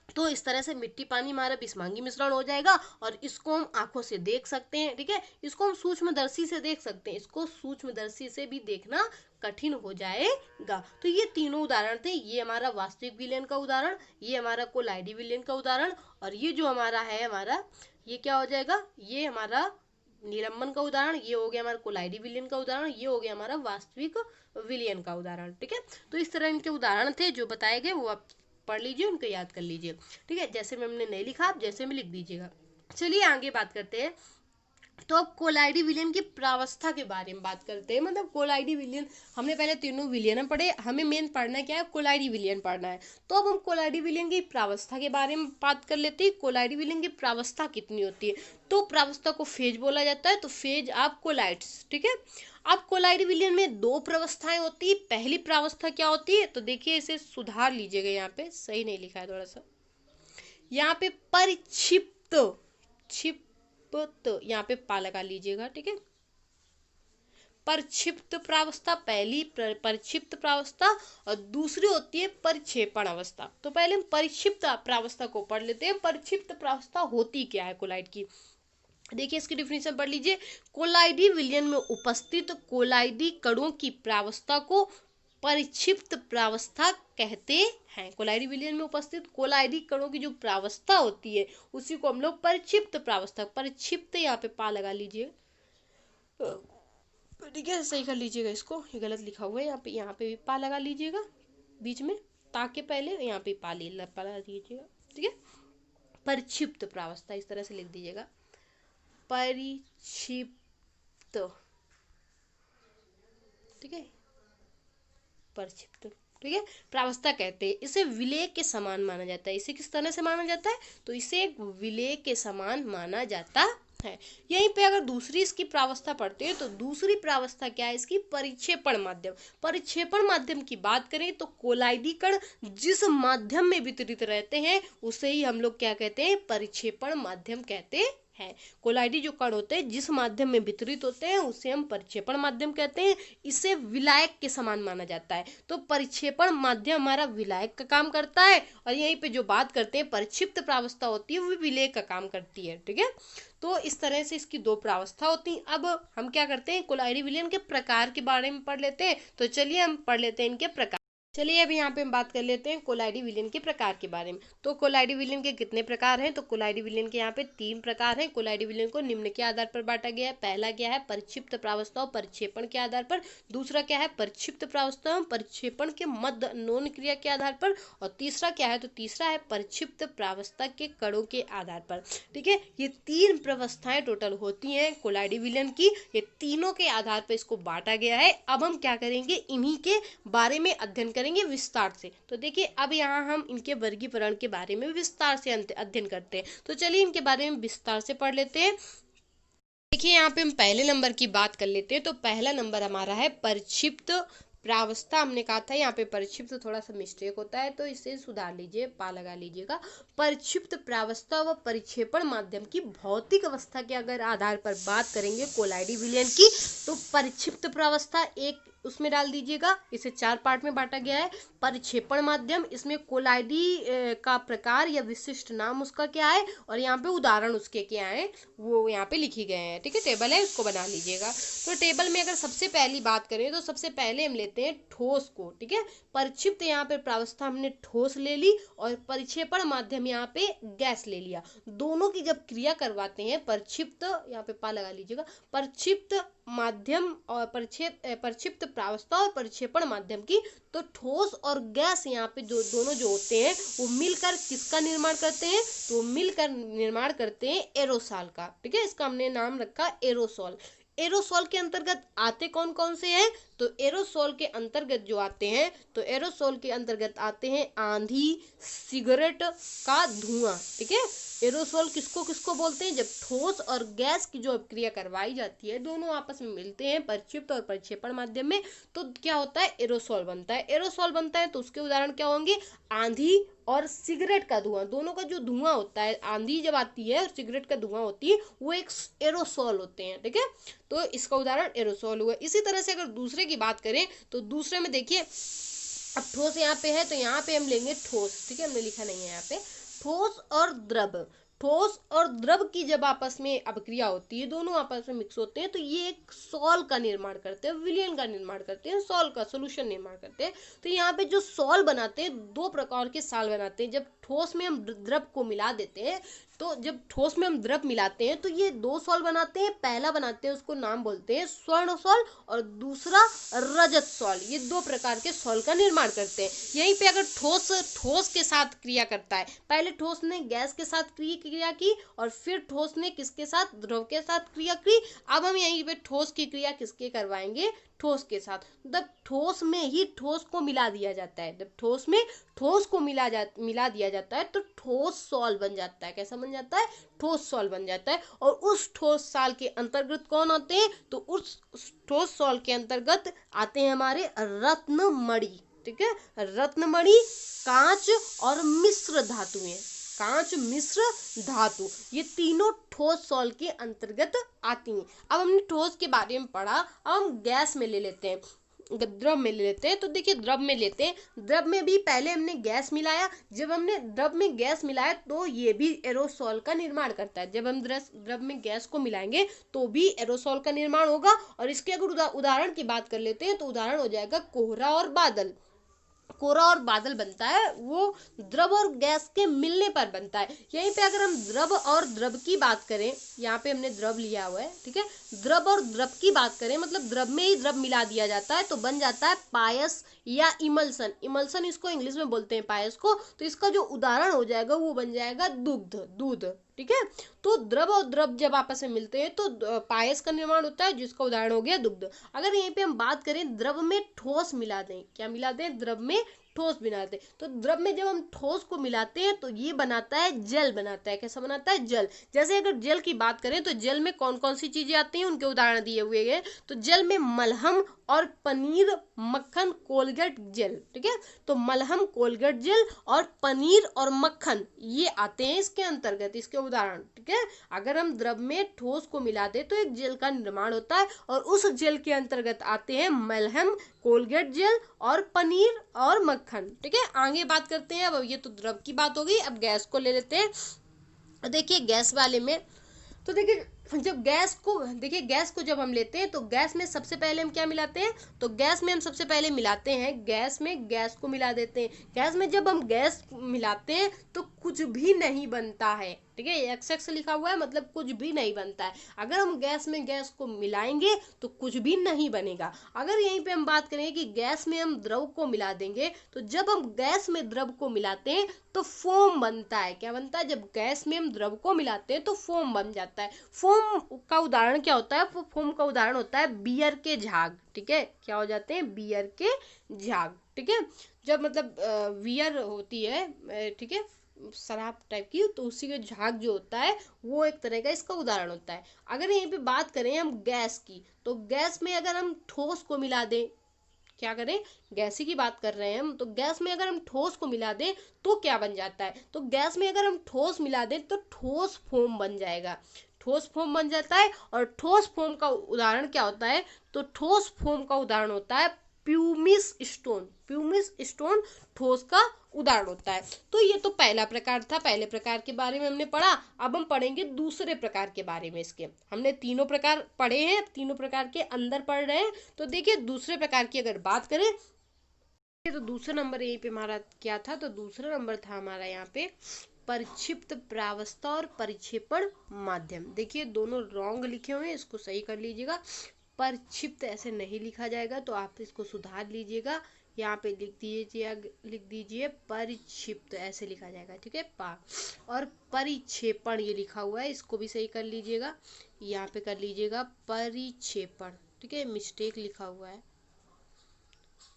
तो इस तरह से मिट्टी पानी हमारा बिस्मांगी मिश्रण हो जाएगा और इसको हम आंखों से देख सकते हैं, ठीक है। इसको हम सूक्ष्मदर्शी से देख सकते हैं, इसको सूक्ष्मदर्शी से भी देखना कठिन हो जाएगा। तो ये तीनों उदाहरण थे, ये हमारा वास्तविक विलयन का उदाहरण, ये हमारा कोलाइडी विलयन का उदाहरण, और ये जो हमारा है हमारा ये क्या हो जाएगा, ये हमारा निलंबन का उदाहरण, ये हो गया हमारा कोलाइडी विलयन का उदाहरण, ये हो गया हमारा वास्तविक विलयन का उदाहरण, ठीक है। तो इस तरह इनके उदाहरण थे जो बताए गए, वो आप पढ़ लीजिए, उनको याद कर लीजिए, ठीक है। जैसे मैंने नहीं लिखा आप जैसे में लिख दीजिएगा। चलिए आगे बात करते हैं। तो अब कोलाइडी विलयन की प्रावस्था के बारे में बात करते हैं। मतलब कोलाइडी विलयन, हमने पहले तीनों विलयन पढ़े, हमें मेन पढ़ना क्या है, कोलाइडी विलयन पढ़ना है। तो अब हम कोलाइडी विलयन की प्रावस्था के बारे में बात कर लेते हैं। कोलाइडी विलयन की प्रावस्था कितनी होती है, तो प्रावस्था को फेज बोला जाता है, तो फेज ऑफ कोलाइड्स, ठीक है। अब कोलाइडी विलयन में दो प्रावस्थाएं होती है। पहली प्रावस्था क्या होती है, तो देखिए इसे सुधार लीजिएगा, यहाँ पे सही नहीं लिखा है थोड़ा सा, यहाँ पे परिक्षिप्त, यहाँ पे पा लगा लीजिएगा, ठीक है। परिक्षिप्त प्रावस्था पहली परिक्षिप्त प्रावस्था और दूसरी होती है परिक्षेपण अवस्था। तो पहले हम परिक्षिप्त प्रावस्था को पढ़ लेते हैं। परिक्षिप्त प्रावस्था होती क्या है कोलाइड की, देखिए इसकी डिफिनेशन पढ़ लीजिए। कोलाइडी विलयन में उपस्थित कोलाइडी कणों की प्रावस्था को परिक्षिप्त प्रावस्था कहते हैं। कोलाइडी विलयन में उपस्थित कोलाइडी कणों की जो प्रावस्था होती है उसी को हम लोग परिक्षिप्त प्रावस्था, परिक्षिप्त यहाँ पे पा लगा लीजिए, ठीक है, सही कर लीजिएगा इसको, ये गलत लिखा हुआ है, यहाँ पे भी पा लगा लीजिएगा बीच में, ताकि पहले यहाँ पे पा लगा दीजिएगा, ठीक है। परिक्षिप्त प्रावस्था इस तरह से लिख दीजिएगा, परिक्षिप्त, ठीक है, परिक्षिप्त, ठीक है, प्रावस्था कहते हैं। इसे विलेय के समान माना जाता है। इसे किस तरह से माना जाता है, तो इसे एक विलेय के समान माना जाता है। यहीं पे अगर दूसरी इसकी प्रावस्था पढ़ते हैं तो दूसरी प्रावस्था क्या है इसकी, परिक्षेपण माध्यम। परिक्षेपण माध्यम की बात करें तो कोलाइडी कण जिस माध्यम में वितरित रहते हैं उसे ही हम लोग क्या कहते हैं, परिक्षेपण माध्यम कहते हैं। कोलाइडी जो कण होते हैं जिस माध्यम में वितरित होते हैं उसे हम परिक्षेपण माध्यम कहते हैं। इसे विलायक के समान माना जाता है। तो परिक्षेपण माध्यम हमारा विलायक का काम करता है और यहीं पे जो बात करते हैं परिक्षिप्त प्रावस्था होती है वो विलेय का काम करती है, ठीक है। तो इस तरह से इसकी दो प्रावस्था होती हैं। अब हम क्या करते हैं, कोलाइडी विलयन के प्रकार के बारे में पढ़ लेते हैं। तो चलिए हम पढ़ लेते हैं इनके प्रकार। चलिए अभी यहाँ पे हम बात कर लेते हैं कोलाइडी विलयन के प्रकार के बारे में। तो कोलाइडी विलयन के कितने प्रकार हैं, तो कोलाइडी विलयन के यहाँ पे 3 प्रकार हैं। कोलाइडी विलयन को निम्न के आधार पर बांटा गया है। पहला क्या है, परिक्षिप्त प्रावस्था और परिक्षेपण के आधार पर। दूसरा क्या है, परिक्षिप्त प्रावस्था और परिक्षेपण के मध्य नोन क्रिया के आधार पर। और तीसरा क्या है, तो तीसरा है परिक्षिप्त प्रावस्था के कणों के आधार पर, ठीक है। ये 3 प्रावस्थाएं टोटल होती हैं कोलाइडी विलयन की, ये तीनों के आधार पर इसको बांटा गया है। अब हम क्या करेंगे, इन्हीं के बारे में अध्ययन करेंगे विस्तार से। तो देखिए अब यहाँ हम इनके वर्गीकरण के बारे में विस्तार से अध्ययन करते हैं। तो चलिए इनके बारे में विस्तार से पढ़ लेते हैं। देखिए यहाँ पे हम पहले नंबर की बात कर लेते हैं। तो पहला नंबर हमारा है परिक्षिप्त प्रावस्था। हमने कहा था यहाँ पे परिक्षिप्त थोड़ा सा मिस्टेक होता है तो इसे सुधार लीजिए, पा लगा लीजिएगा। परिक्षिप्त प्रावस्था व परिक्षेपण माध्यम की भौतिक अवस्था के अगर आधार पर बात करेंगे कोलाइडी विलयन की, तो परिक्षिप्त प्रावस्था एक उसमें डाल दीजिएगा। इसे 4 पार्ट में बांटा गया है। परिक्षेपण माध्यम, इसमें कोलाइडी का प्रकार या विशिष्ट नाम उसका क्या है और यहाँ पे उदाहरण उसके क्या है वो यहाँ पे लिखी गए हैं, ठीक है। टेबल है उसको बना लीजिएगा। तो टेबल में अगर सबसे पहली बात करें तो सबसे पहले हम लेते हैं ठोस को, ठीक है। परिक्षिप्त यहाँ पे प्रावस्था हमने ठोस ले ली और परिक्षेपण माध्यम यहाँ पे गैस ले लिया। दोनों की जब क्रिया करवाते हैं परिक्षिप्त, यहाँ पे पा लगा लीजिएगा, परिक्षिप्त माध्यम और परिक्षिप्त प्रावस्था और परिक्षेपण माध्यम की, तो ठोस और गैस यहाँ पे जो दोनों जो होते हैं वो मिलकर किसका निर्माण करते हैं, तो मिलकर निर्माण करते हैं एरोसॉल का, ठीक है। इसका हमने नाम रखा एरोसॉल। एरोसोल के अंतर्गत आते कौन कौन से हैं, तो एरोसोल के अंतर्गत जो आते हैं, तो एरोसोल के अंतर्गत आते हैं आंधी, सिगरेट का धुआं, ठीक है। एरोसोल किसको किसको बोलते हैं, जब ठोस और गैस की जो अभिक्रिया करवाई जाती है, दोनों आपस में मिलते हैं प्रक्षिप्त और प्रक्षेपण माध्यम में, तो क्या होता है, एरोसोल बनता है। एरोसोल बनता है तो उसके उदाहरण क्या होंगे, आंधी और सिगरेट का धुआं, दोनों का जो धुआं होता है, आंधी जब आती है और सिगरेट का धुआं होती है, वो एक एरोसोल होते हैं, ठीक है। तो इसका उदाहरण एरोसोल हुआ। इसी तरह से अगर दूसरे की बात करें तो दूसरे में देखिए, अब ठोस यहाँ पे है तो यहाँ पे हम लेंगे ठोस, ठीक है, हमने लिखा नहीं है यहाँ पे, ठोस और द्रव। ठोस और द्रव की जब आपस में अभिक्रिया होती है, दोनों आपस में मिक्स होते हैं, तो ये एक सॉल का निर्माण करते हैं, विलयन का निर्माण करते हैं, सॉल का सोल्यूशन निर्माण करते हैं। तो यहाँ पे जो सॉल बनाते हैं, दो प्रकार के सॉल बनाते हैं। जब ठोस में हम द्रव को मिला देते हैं, तो जब ठोस में हम द्रव मिलाते हैं तो ये दो सॉल बनाते हैं। पहला बनाते हैं उसको नाम बोलते हैं स्वर्ण सॉल, और दूसरा रजत सॉल। ये दो प्रकार के सॉल का निर्माण करते हैं। यहीं पे अगर ठोस के साथ क्रिया करता है, पहले ठोस ने गैस के साथ क्रिया की और फिर ठोस ने किसके साथ, द्रव के साथ क्रिया की। अब हम यहीं पे ठोस की क्रिया किसके करवाएंगे, ठोस के साथ। जब ठोस में ही ठोस को मिला दिया जाता है, जब ठोस में ठोस को मिला दिया जाता है तो ठोस सॉल बन जाता है। कैसा बन जाता है, ठोस सॉल बन जाता है। और उस ठोस सॉल के अंतर्गत कौन आते हैं, तो उस ठोस सॉल के अंतर्गत आते हैं हमारे रत्नमणि, ठीक है। रत्नमणि, कांच और मिश्र धातुएं, कांच, मिश्र, धातु, ये तीनों ठोस सॉल के अंतर्गत आती हैं। अब हमने ठोस के बारे में पढ़ा, अब हम गैस में ले लेते हैं, द्रव में ले लेते हैं। तो देखिए द्रव में लेते हैं, द्रव में भी पहले हमने गैस मिलाया। जब हमने द्रव में गैस मिलाया तो ये भी एरोसोल का निर्माण करता है। जब हम द्रव में गैस को मिलाएंगे तो भी एरोसोल का निर्माण होगा। और इसके अगर उदाहरण की बात कर लेते हैं तो उदाहरण हो जाएगा कोहरा और बादल। कोहरा और बादल बनता है वो द्रव और गैस के मिलने पर बनता है। यहीं पे अगर हम द्रव और द्रव की बात करें, यहाँ पे हमने द्रव लिया हुआ है, ठीक है, द्रव और द्रव की बात करें, मतलब द्रव में ही द्रव मिला दिया जाता है तो बन जाता है पायस या इमल्सन। इमल्सन इसको इंग्लिश में बोलते हैं पायस को। तो इसका जो उदाहरण हो जाएगा वो बन जाएगा दुग्ध, दूध, ठीक है। तो द्रव और द्रव जब आपस में मिलते हैं तो पायस का निर्माण होता है, जिसका उदाहरण हो गया दुग्ध। अगर यहीं पे हम बात करें द्रव में ठोस मिला दें, क्या मिला दें, द्रव में ठोस मिलाते हैं, तो द्रव में जब हम ठोस को मिलाते हैं तो ये बनाता है जल, बनाता है, कैसा बनाता है, जल। जैसे अगर जल की बात करें तो जल में कौन कौन सी चीजें आती हैं, उनके उदाहरण दिए हुए हैं। तो जल में मलहम और पनीर, मक्खन, कोलगेट, जेल, ठीक है। तो मलहम, कोलगेट, जेल और पनीर और मक्खन ये आते हैं इसके अंतर्गत, इसके उदाहरण, ठीक है। अगर हम द्रव में ठोस को मिला दे तो एक जेल का निर्माण होता है और उस जेल के अंतर्गत आते हैं मलहम, कोलगेट जेल और पनीर और मक्खन, ठीक है। आगे बात करते हैं। अब ये तो द्रव की बात हो गई, अब गैस को ले लेते हैं। देखिए गैस वाले में तो देखिए जब गैस को जब हम लेते हैं तो गैस में सबसे पहले हम क्या मिलाते हैं, तो गैस में हम सबसे पहले मिलाते हैं, गैस में गैस को मिला देते हैं। गैस में जब हम गैस मिलाते हैं तो कुछ भी नहीं बनता है, ठीक है, XX लिखा हुआ है, मतलब कुछ भी नहीं बनता है। अगर हम गैस में गैस को मिलाएंगे तो कुछ भी नहीं बनेगा। अगर यहीं पे हम बात करें कि गैस में हम द्रव को मिला देंगे, तो जब हम गैस में द्रव को मिलाते हैं तो फोम बनता है। क्या बनता है, जब गैस में हम द्रव को मिलाते हैं तो फोम बन जाता है। फोम का उदाहरण क्या होता है, फोम का उदाहरण होता है बियर के झाग, ठीक है। क्या हो जाते हैं, बियर के झाग, ठीक है। जब मतलब बियर होती है, ठीक है, शराब टाइप की, तो उसी के झाग जो होता है वो एक तरह का इसका उदाहरण होता है। अगर यहीं पे बात करें हम गैस की, तो गैस में अगर हम ठोस को मिला दें, क्या करें, गैस की बात कर रहे हैं हम, तो गैस में अगर हम ठोस को मिला दें तो क्या बन जाता है, तो गैस में अगर हम ठोस मिला दें तो ठोस फोम बन जाएगा, ठोस फोम बन जाता है। और ठोस फोम का उदाहरण क्या होता है, तो ठोस फोम का उदाहरण होता है प्यूमिस स्टोन। प्यूमिस स्टोन ठोस का उदाहरण होता है। तो ये तो पहला प्रकार था, पहले प्रकार के बारे में हमने पढ़ा। अब हम पढ़ेंगे दूसरे प्रकार के बारे में। इसके हमने तीनों प्रकार पढ़े हैं, तीनों प्रकार के अंदर पढ़ रहे हैं। तो देखिए दूसरे प्रकार की अगर बात करें तो दूसरा नंबर यहीं पे हमारा क्या था, तो दूसरा नंबर था हमारा यहाँ पे परिक्षिप्त प्रावस्था और परिक्षेपण माध्यम। देखिए दोनों रॉन्ग लिखे हुए हैं, इसको सही कर लीजिएगा। परिक्षिप्त ऐसे नहीं लिखा जाएगा, तो आप इसको सुधार लीजिएगा। यहाँ पे लिख दीजिए परिक्षिप्त, ऐसे लिखा जाएगा, ठीक है, और परिक्षेपण ये लिखा हुआ है, इसको भी सही कर लीजिएगा, यहाँ पे कर लीजिएगा परिक्षेपण, ठीक है, मिस्टेक लिखा हुआ है,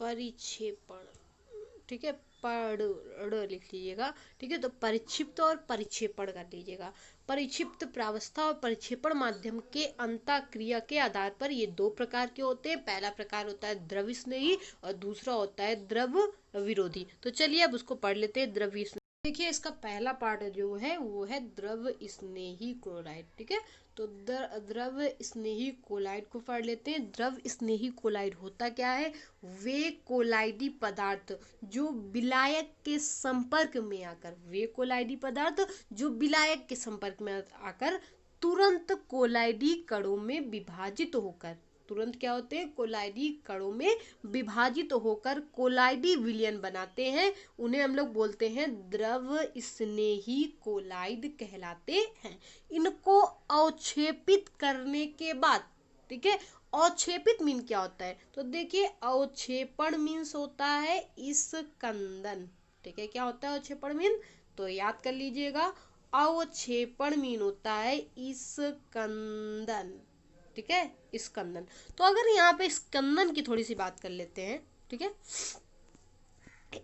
परिक्षेपण, ठीक है, पढ़ लिख लीजिएगा, ठीक है। तो परिक्षिप्त और परिक्षेपण कर लीजिएगा। परिक्षिप्त प्रावस्था और परिक्षेपण माध्यम के अंतःक्रिया के आधार पर ये दो प्रकार के होते हैं। पहला प्रकार होता है द्रव स्नेही और दूसरा होता है द्रव विरोधी। तो चलिए अब उसको पढ़ लेते हैं। द्रव स्नेही, देखिए इसका पहला पार्ट जो है वो है द्रव स्नेही क्लोराइड, ठीक है। तो द्रव स्नेही कोलाइड को पढ़ लेते हैं। द्रव स्नेही कोलाइड होता क्या है? वे कोलाइडी पदार्थ जो विलायक के संपर्क में आकर, वे कोलाइडी पदार्थ जो विलायक के संपर्क में आकर तुरंत कोलाइडी कणों में विभाजित होकर, तुरंत क्या होते हैं? कोलाइडी कणों में विभाजित होकर कोलाइडी विलयन बनाते हैं। उन्हें हम लोग बोलते हैं द्रव स्नेही कोलाइड कहलाते हैं। इनको अवक्षेपित करने के बाद, ठीक है, अवक्षेपित मीन क्या होता है? तो देखिए अवक्षेपण मीन्स होता है स्कंदन, ठीक है। क्या होता है अवक्षेपण मीन? तो याद कर लीजिएगा, अवक्षेपण मीन होता है स्कंदन, ठीक है, स्कंदन। तो अगर यहाँ पे स्कंदन की थोड़ी सी बात कर लेते हैं, ठीक है।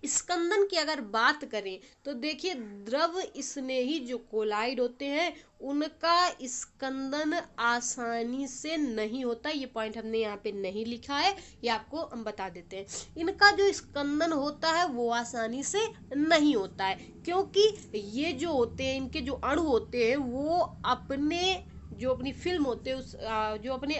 स्कंदन की अगर बात करें तो देखिए द्रव स्नेही जो कोलाइड होते हैं उनका स्कंदन आसानी से नहीं होता। ये पॉइंट हमने यहाँ पे नहीं लिखा है, ये आपको हम बता देते हैं। इनका जो स्कंदन होता है वो आसानी से नहीं होता है, क्योंकि ये जो होते हैं, इनके जो अणु होते हैं वो अपनी फिल्म होते हैं, उस जो अपने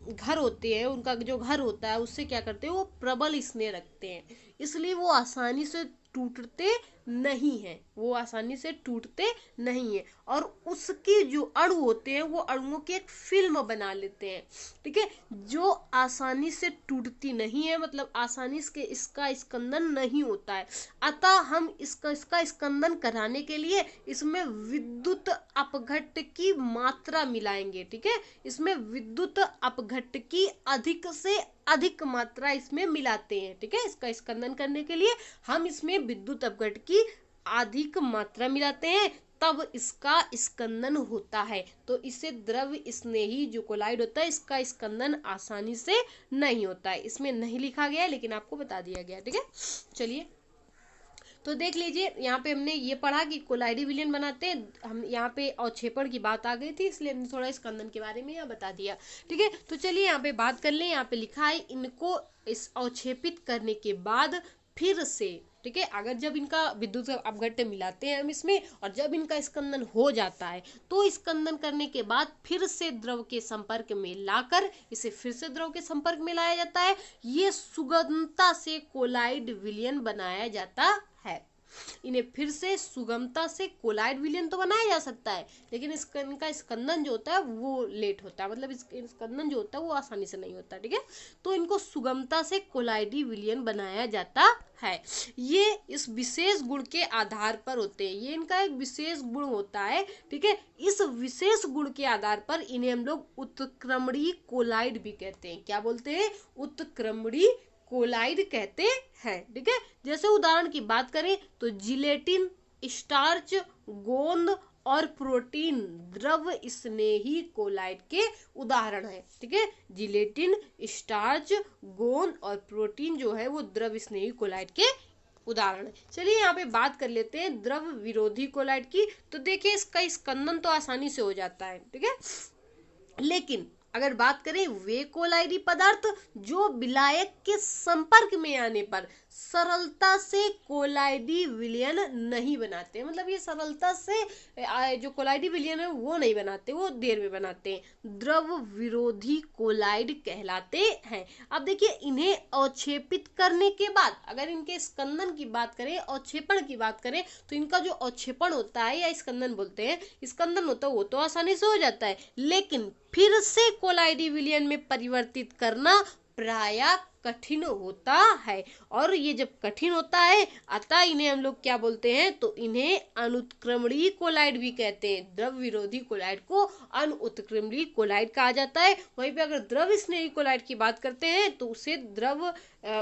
घर होते हैं, उनका जो घर होता है उससे क्या करते हैं? वो प्रबल स्नेह रखते हैं, इसलिए वो आसानी से टूटते नहीं है, वो आसानी से टूटते नहीं है। और उसके जो अणु होते हैं वो अणुओं की एक फिल्म बना लेते हैं, ठीक है, जो आसानी से टूटती नहीं है, मतलब आसानी से इसका स्कंदन नहीं होता है। अतः हम इसका स्कंदन कराने के लिए इसमें विद्युत अपघट्ट की मात्रा मिलाएंगे, ठीक है। इसमें विद्युत अपघट्ट की अधिक से अधिक मात्रा इसमें मिलाते हैं, ठीक है। इसका स्कंदन करने के लिए हम इसमें विद्युत अपघट्ट की अधिक मात्रा मिलाते हैं, तब इसका स्कंदन होता है। तो इसे द्रव स्नेही जो कोलाइड होता है इसका स्कंदन आसानी से नहीं होता है। इसमें नहीं लिखा गया है लेकिन आपको बता दिया गया, ठीक है। चलिए तो देख लीजिए, यहाँ पे हमने ये पढ़ा कि कोलाइडी विलयन बनाते हैं। हम यहाँ पे अवक्षेपण की बात आ गई थी इसलिए हमने थोड़ा स्कंदन के बारे में यहाँ बता दिया, ठीक है। तो चलिए यहाँ पे बात कर लें। यहाँ पे लिखा है इनको इस अवक्षेपित करने के बाद फिर से, ठीक है, अगर जब इनका विद्युत अपघट्ट मिलाते हैं हम इसमें और जब इनका स्कंदन हो जाता है तो स्कंदन करने के बाद फिर से द्रव के संपर्क में लाकर इसे फिर से द्रव के संपर्क में लाया जाता है। ये सुगमता से कोलाइड विलयन बनाया जाता है। इन्हें फिर से सुगमता से कोलाइड विलयन तो बनाया जा सकता है, लेकिन इनका स्कंदन जो होता है वो लेट होता है, मतलब स्कंदन जो होता है वो आसानी से नहीं होता, ठीक है। तो इनको सुगमता से कोलाइडी विलयन बनाया जाता है। ये इस विशेष गुण के आधार पर होते हैं, ये इनका एक विशेष गुण होता है, ठीक है। इस विशेष गुण के आधार पर इन्हें हम लोग उत्क्रमणीय कोलाइड भी कहते हैं। क्या बोलते हैं? उत्क्रमणीय कोलाइड कहते हैं, ठीक है। जैसे उदाहरण की बात करें तो जिलेटिन, स्टार्च, गोंद और प्रोटीन द्रव स्नेही कोलाइड के उदाहरण है, ठीक है। जिलेटिन, स्टार्च, गोंद और प्रोटीन जो है वो द्रव स्नेही कोलाइड के उदाहरण है। चलिए यहाँ पे बात कर लेते हैं द्रव विरोधी कोलाइड की। तो देखिए इसका स्कंदन तो आसानी से हो जाता है, ठीक है, लेकिन अगर बात करें वे कोलाइडी पदार्थ जो विलायक के संपर्क में आने पर सरलता से कोलाइडी विलयन नहीं बनाते, मतलब ये सरलता से जो कोलाइडी विलयन है वो नहीं बनाते, वो देर में बनाते हैं, द्रव विरोधी कोलाइड कहलाते हैं। अब देखिए इन्हें अवक्षेपित करने के बाद अगर इनके स्कंदन की बात करें, अवक्षेपण की बात करें, तो इनका जो अवक्षेपण होता है या स्कंदन बोलते हैं, स्कंदन होता है वो तो आसानी से हो जाता है, लेकिन फिर से कोलाइडी विलयन में परिवर्तित करना प्रायः कठिन होता है। और ये जब कठिन होता है अतः इन्हें हम लोग क्या बोलते हैं, तो इन्हें अनुत्क्रमणीय कोलाइड भी कहते हैं। द्रव विरोधी कोलाइड को अनुत्क्रमणीय कोलाइड कहा जाता है। वहीं पे अगर द्रव स्नेही कोलाइड की बात करते हैं तो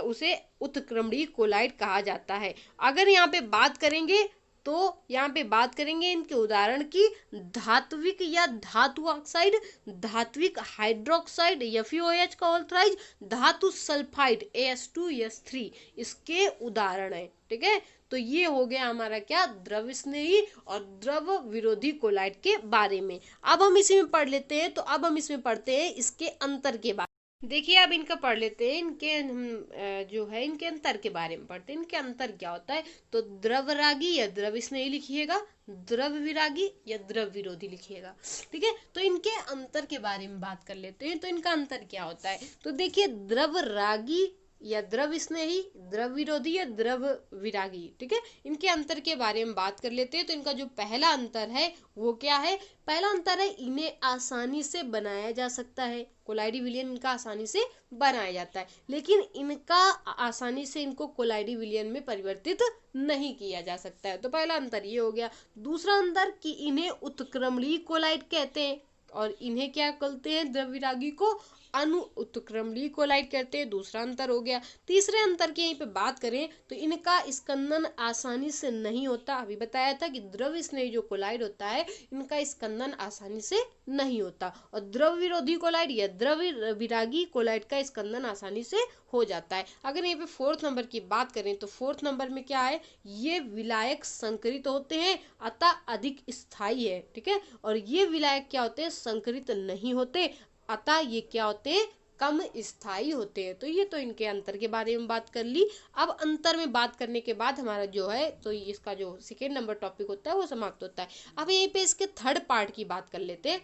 उसे उत्क्रमणीय कोलाइड कहा जाता है। अगर यहाँ पे बात करेंगे तो यहाँ पे बात करेंगे इनके उदाहरण की, धात्विक या धातु ऑक्साइड, धात्विक हाइड्रोक्साइड FeOH का ऑल्थराइज, धातु सल्फाइड AS2S3 इसके उदाहरण है। ठीक है, तो ये हो गया हमारा क्या, द्रव स्नेही और द्रव विरोधी कोलाइड के बारे में। अब हम इसी में पढ़ लेते हैं, तो अब हम इसमें पढ़ते हैं इसके अंतर के बारे। देखिए अब इनका पढ़ लेते हैं, इनके जो है इनके अंतर के बारे में पढ़ते हैं। इनके अंतर क्या होता है, तो द्रवरागी या द्रव स्नेही लिखिएगा, द्रव विरागी या द्रव विरोधी लिखिएगा। ठीक है, तो इनके अंतर के बारे में बात कर लेते हैं। तो इनका अंतर क्या होता है, तो देखिए द्रवरागी या द्रव स्नेही, द्रव विरोधी या द्रव विरागी। ठीक है, इनके अंतर के बारे में बात कर लेते हैं। तो इनका जो पहला अंतर है वो क्या है, पहला अंतर है इन्हें आसानी से बनाया जा सकता है। कोलाइडी विलयन इनका आसानी से बनाया जाता है, लेकिन इनका आसानी से इनको कोलाइडी विलयन में परिवर्तित नहीं किया जा सकता है। तो पहला अंतर ये हो गया। दूसरा अंतर कि इन्हें उत्क्रमणीय कोलाइड कहते हैं और इन्हें क्या कहते हैं, द्रव विरागी को अनु उत्क्रमणीय कोलाइड कहते हैं। दूसरा अंतर हो गया। तीसरे अंतर की यहीं पे बात करें तो इनका स्कंदन आसानी से नहीं होता। अभी बताया था कि द्रव स्नेही जो कोलाइड होता है इनका स्कंदन आसानी से नहीं होता, और द्रव विरोधी कोलाइड या द्रव विरागी कोलाइड का स्कंदन आसानी से हो जाता है। अगर यहाँ पे फोर्थ नंबर की बात करें तो फोर्थ नंबर में क्या है, ये विलायक संकरित होते हैं अतः अधिक स्थायी है। ठीक है, और ये विलायक क्या होते हैं, संकरित नहीं होते अतः ये क्या होते हैं, कम स्थायी होते हैं। तो ये तो इनके अंतर के बारे में बात कर ली। अब अंतर में बात करने के बाद हमारा जो है तो इसका जो सेकेंड नंबर टॉपिक होता है वो समाप्त होता है। अब यहीं पे इसके थर्ड पार्ट की बात कर लेते हैं।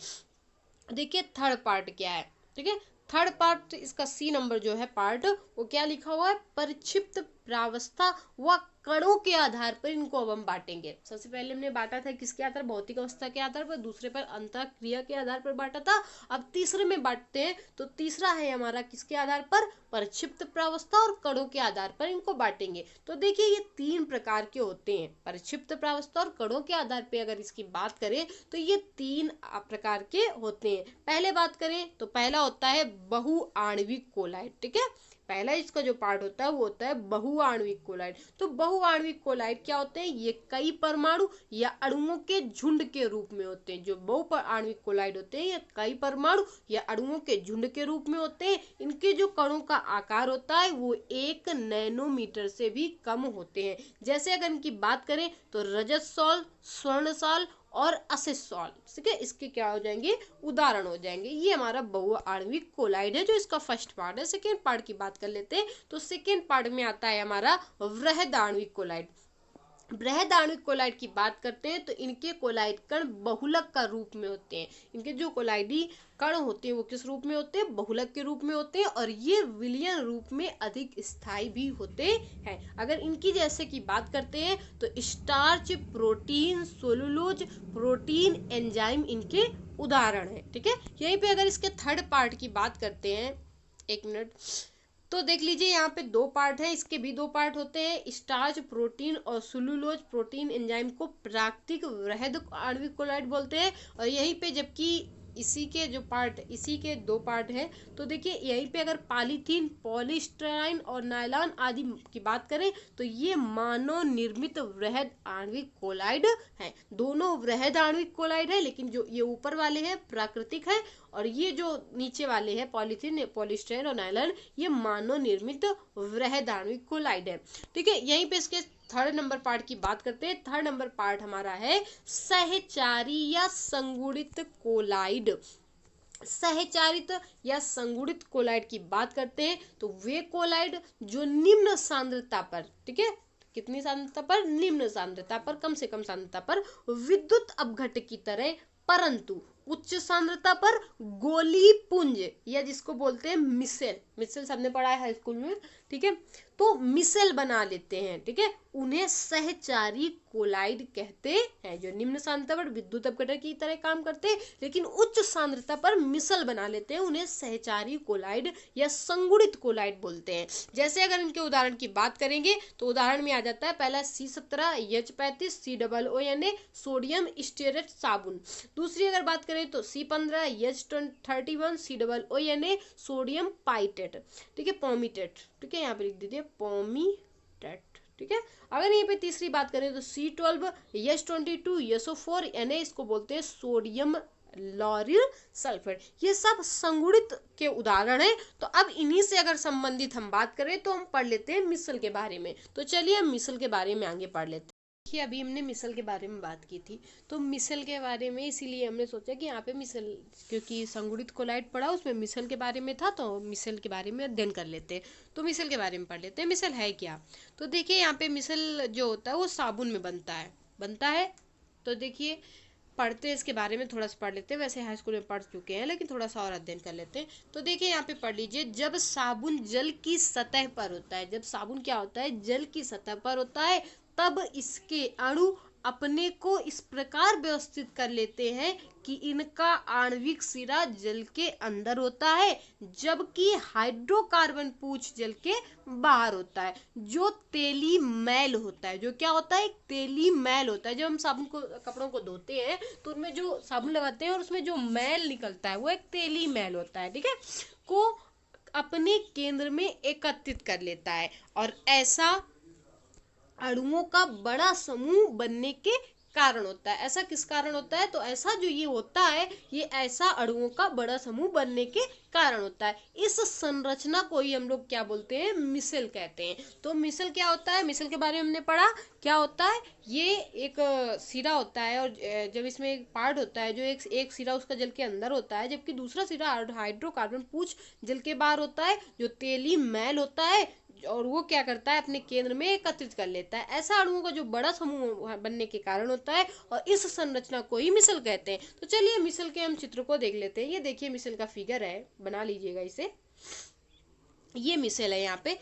देखिए थर्ड पार्ट क्या है। ठीक है, थर्ड पार्ट इसका C नंबर जो है पार्ट वो क्या लिखा हुआ है, परिक्षिप्त प्रावस्था व कणों के आधार पर इनको अब हम बांटेंगे। सबसे पहले हमने बांटा था किसके आधार, भौतिक अवस्था के आधार पर, दूसरे पर अंतःक्रिया के आधार पर बांटा था। अब तीसरे में बांटते हैं, तो तीसरा है हमारा किसके आधार पर, परिक्षिप्त प्रावस्था और कणों के आधार पर इनको बांटेंगे। तो देखिए ये तीन प्रकार के होते हैं, परिक्षिप्त प्रावस्था और कणों के आधार पर अगर इसकी बात करें तो ये तीन प्रकार के होते हैं। पहले बात करें तो पहला होता है बहुआण्विक कोलाइड। ठीक है, पहला इसका जो पार्ट होता है वो होता है बहुआण्विक कोलाइड। तो बहुआण्विक कोलाइड क्या होते हैं, ये कई परमाणु या अणुओं के झुंड के रूप में होते हैं। जो बहुआण्विक कोलाइड होते हैं ये कई परमाणु या अणुओं के झुंड के रूप में होते हैं। इनके जो कणों का आकार होता है वो 1 नैनोमीटर से भी कम होते हैं। जैसे अगर इनकी बात करें तो रजत सॉल, स्वर्ण सॉल और असिसॉल, ठीक है, इसके क्या हो जाएंगे, उदाहरण हो जाएंगे। ये हमारा बहुआण्विक कोलाइड है जो इसका फर्स्ट पार्ट है। सेकेंड पार्ट की बात कर लेते हैं, तो सेकेंड पार्ट में आता है हमारा वृहदाण्विक कोलाइड। बृहदाण्विक कोलाइड की बात करते हैं तो इनके कोलाइड कण बहुलक का रूप में होते हैं। इनके जो कोलाइडी कण होते हैं वो किस रूप में होते हैं, बहुलक के रूप में होते हैं, और ये विलयन रूप में अधिक स्थायी भी होते हैं। अगर इनकी जैसे की बात करते हैं तो starch, protein, cellulose, protein, enzyme इनके उदाहरण है। ठीक है, यहीं पे अगर इसके थर्ड पार्ट की बात करते हैं, एक मिनट, तो देख लीजिए यहाँ पे दो पार्ट है, इसके भी दो पार्ट होते हैं। स्टार्च, प्रोटीन और सेलुलोज, प्रोटीन, एंजाइम को प्राकृतिक वृहद आणविक कोलाइड बोलते हैं। और यहीं पे जबकि इसी के जो पार्ट, इसी के दो पार्ट है, तो देखिए यहीं पे अगर पॉलीथीन, पॉलीस्टाइरीन और नायलॉन आदि की बात करें तो ये मानव निर्मित वृहद आणविक कोलाइड है। दोनों वृहद आणविक कोलाइड है, लेकिन जो ये ऊपर वाले हैं प्राकृतिक है और ये जो नीचे वाले हैं पॉलीथीन, पॉलीस्टाइरीन और नायलॉन, ये मानव निर्मित वृहद आणविक कोलाइड है। ठीक है, यहीं पे इसके थर्ड नंबर पार्ट की बात करते हैं। थर्ड नंबर पार्ट हमारा है सहचारी या संगुणित कोलाइड। सहचारित या संगुणित कोलाइड की बात करते हैं तो वे कोलाइड जो निम्न सांद्रता पर, ठीक है, कितनी सांद्रता पर, निम्न सांद्रता पर, कम से कम सांद्रता पर विद्युत अपघट्य की तरह, परंतु उच्च सांद्रता पर गोली पुंज या जिसको बोलते हैं मिसेल, मिसेल सबने पढ़ा है हाई स्कूल में, ठीक है, तो मिसेल बना लेते हैं। ठीक है, उन्हें सहचारी कोलाइड कहते हैं, जो निम्न सांद्रता पर विद्युत अपघटन की तरह काम करते हैं लेकिन उच्च सांद्रता पर मिसल बना लेते हैं, उन्हें सहचारी कोलाइड या संगुणित कोलाइड बोलते हैं। जैसे अगर इनके उदाहरण की बात करेंगे तो उदाहरण में आ जाता है पहला C17H35 COONA सोडियम स्टीयरेट साबुन। दूसरी अगर बात करें तो C15H31 COONA सोडियम पाइटेट, ठीक है, पॉमीटेट, ठीक है, यहाँ पे लिख दीजिए पॉमीटेट, ठीक है। अगर यहाँ पे तीसरी बात करें तो C12H22 SO4Na, इसको बोलते हैं सोडियम लॉरिल सल्फेट। ये सब संगुणित के उदाहरण है। तो अब इन्हीं से अगर संबंधित हम बात करें तो हम पढ़ लेते हैं मिसल के बारे में। तो चलिए हम मिसल के बारे में आगे पढ़ लेते हैं। देखिए अभी हमने मिसल के बारे में बात की थी, तो मिसल के बारे में इसीलिए हमने सोचा कि यहाँ पे मिसल, क्योंकि संगुणित कोलाइड पढ़ा उसमें मिसल के बारे में था, तो मिसल के बारे में अध्ययन कर लेते हैं। तो मिसल के बारे में पढ़ लेते हैं। मिसल है क्या? तो देखिए यहाँ पे मिसल जो होता है वो साबुन में बनता है। तो देखिए पढ़ते हैं इसके बारे में, थोड़ा सा पढ़ लेते हैं। वैसे हाई स्कूल में पढ़ चुके हैं लेकिन थोड़ा सा और अध्ययन कर लेते हैं। तो देखिए यहाँ पे पढ़ लीजिए, जब साबुन जल की सतह पर होता है, जब साबुन क्या होता है, जल की सतह पर होता है, तब इसके अणु अपने को इस प्रकार व्यवस्थित कर लेते हैं कि इनका आणविक सिरा जल के अंदर होता है, जबकि हाइड्रोकार्बन पूंछ जल के बाहर होता है। जो तेली मैल होता है, जो क्या होता है, एक तेली मैल होता है। जब हम साबुन को, कपड़ों को धोते हैं तो उनमें जो साबुन लगाते हैं और उसमें जो मैल निकलता है वो एक तेली मैल होता है, ठीक है, को अपने केंद्र में एकत्रित कर लेता है और ऐसा अणुओं का बड़ा समूह बनने के कारण होता है। ऐसा किस कारण होता है? तो ऐसा जो ये होता है, ये ऐसा अणुओं का बड़ा समूह बनने के कारण होता है। इस संरचना को ही हम लोग क्या बोलते हैं, मिसल कहते हैं। तो मिसल क्या होता है, मिसल के बारे में हमने पढ़ा। क्या होता है, ये एक सिरा होता है और जब इसमें एक पार्ट होता है, जो एक सिरा उसका जल के अंदर होता है, जबकि दूसरा सिरा हाइड्रोकार्बन पूंछ जल के बाहर होता है, जो तेली मैल होता है, और वो क्या करता है, अपने केंद्र में एकत्रित कर लेता है। ऐसा अणुओं का जो बड़ा समूह बनने के कारण होता है और इस संरचना को ही मिसल कहते हैं। तो चलिए मिसल के हम चित्र को देख लेते हैं। ये देखिए मिसल का फिगर है, बना लीजिएगा इसे। ये मिसल है। यहाँ पे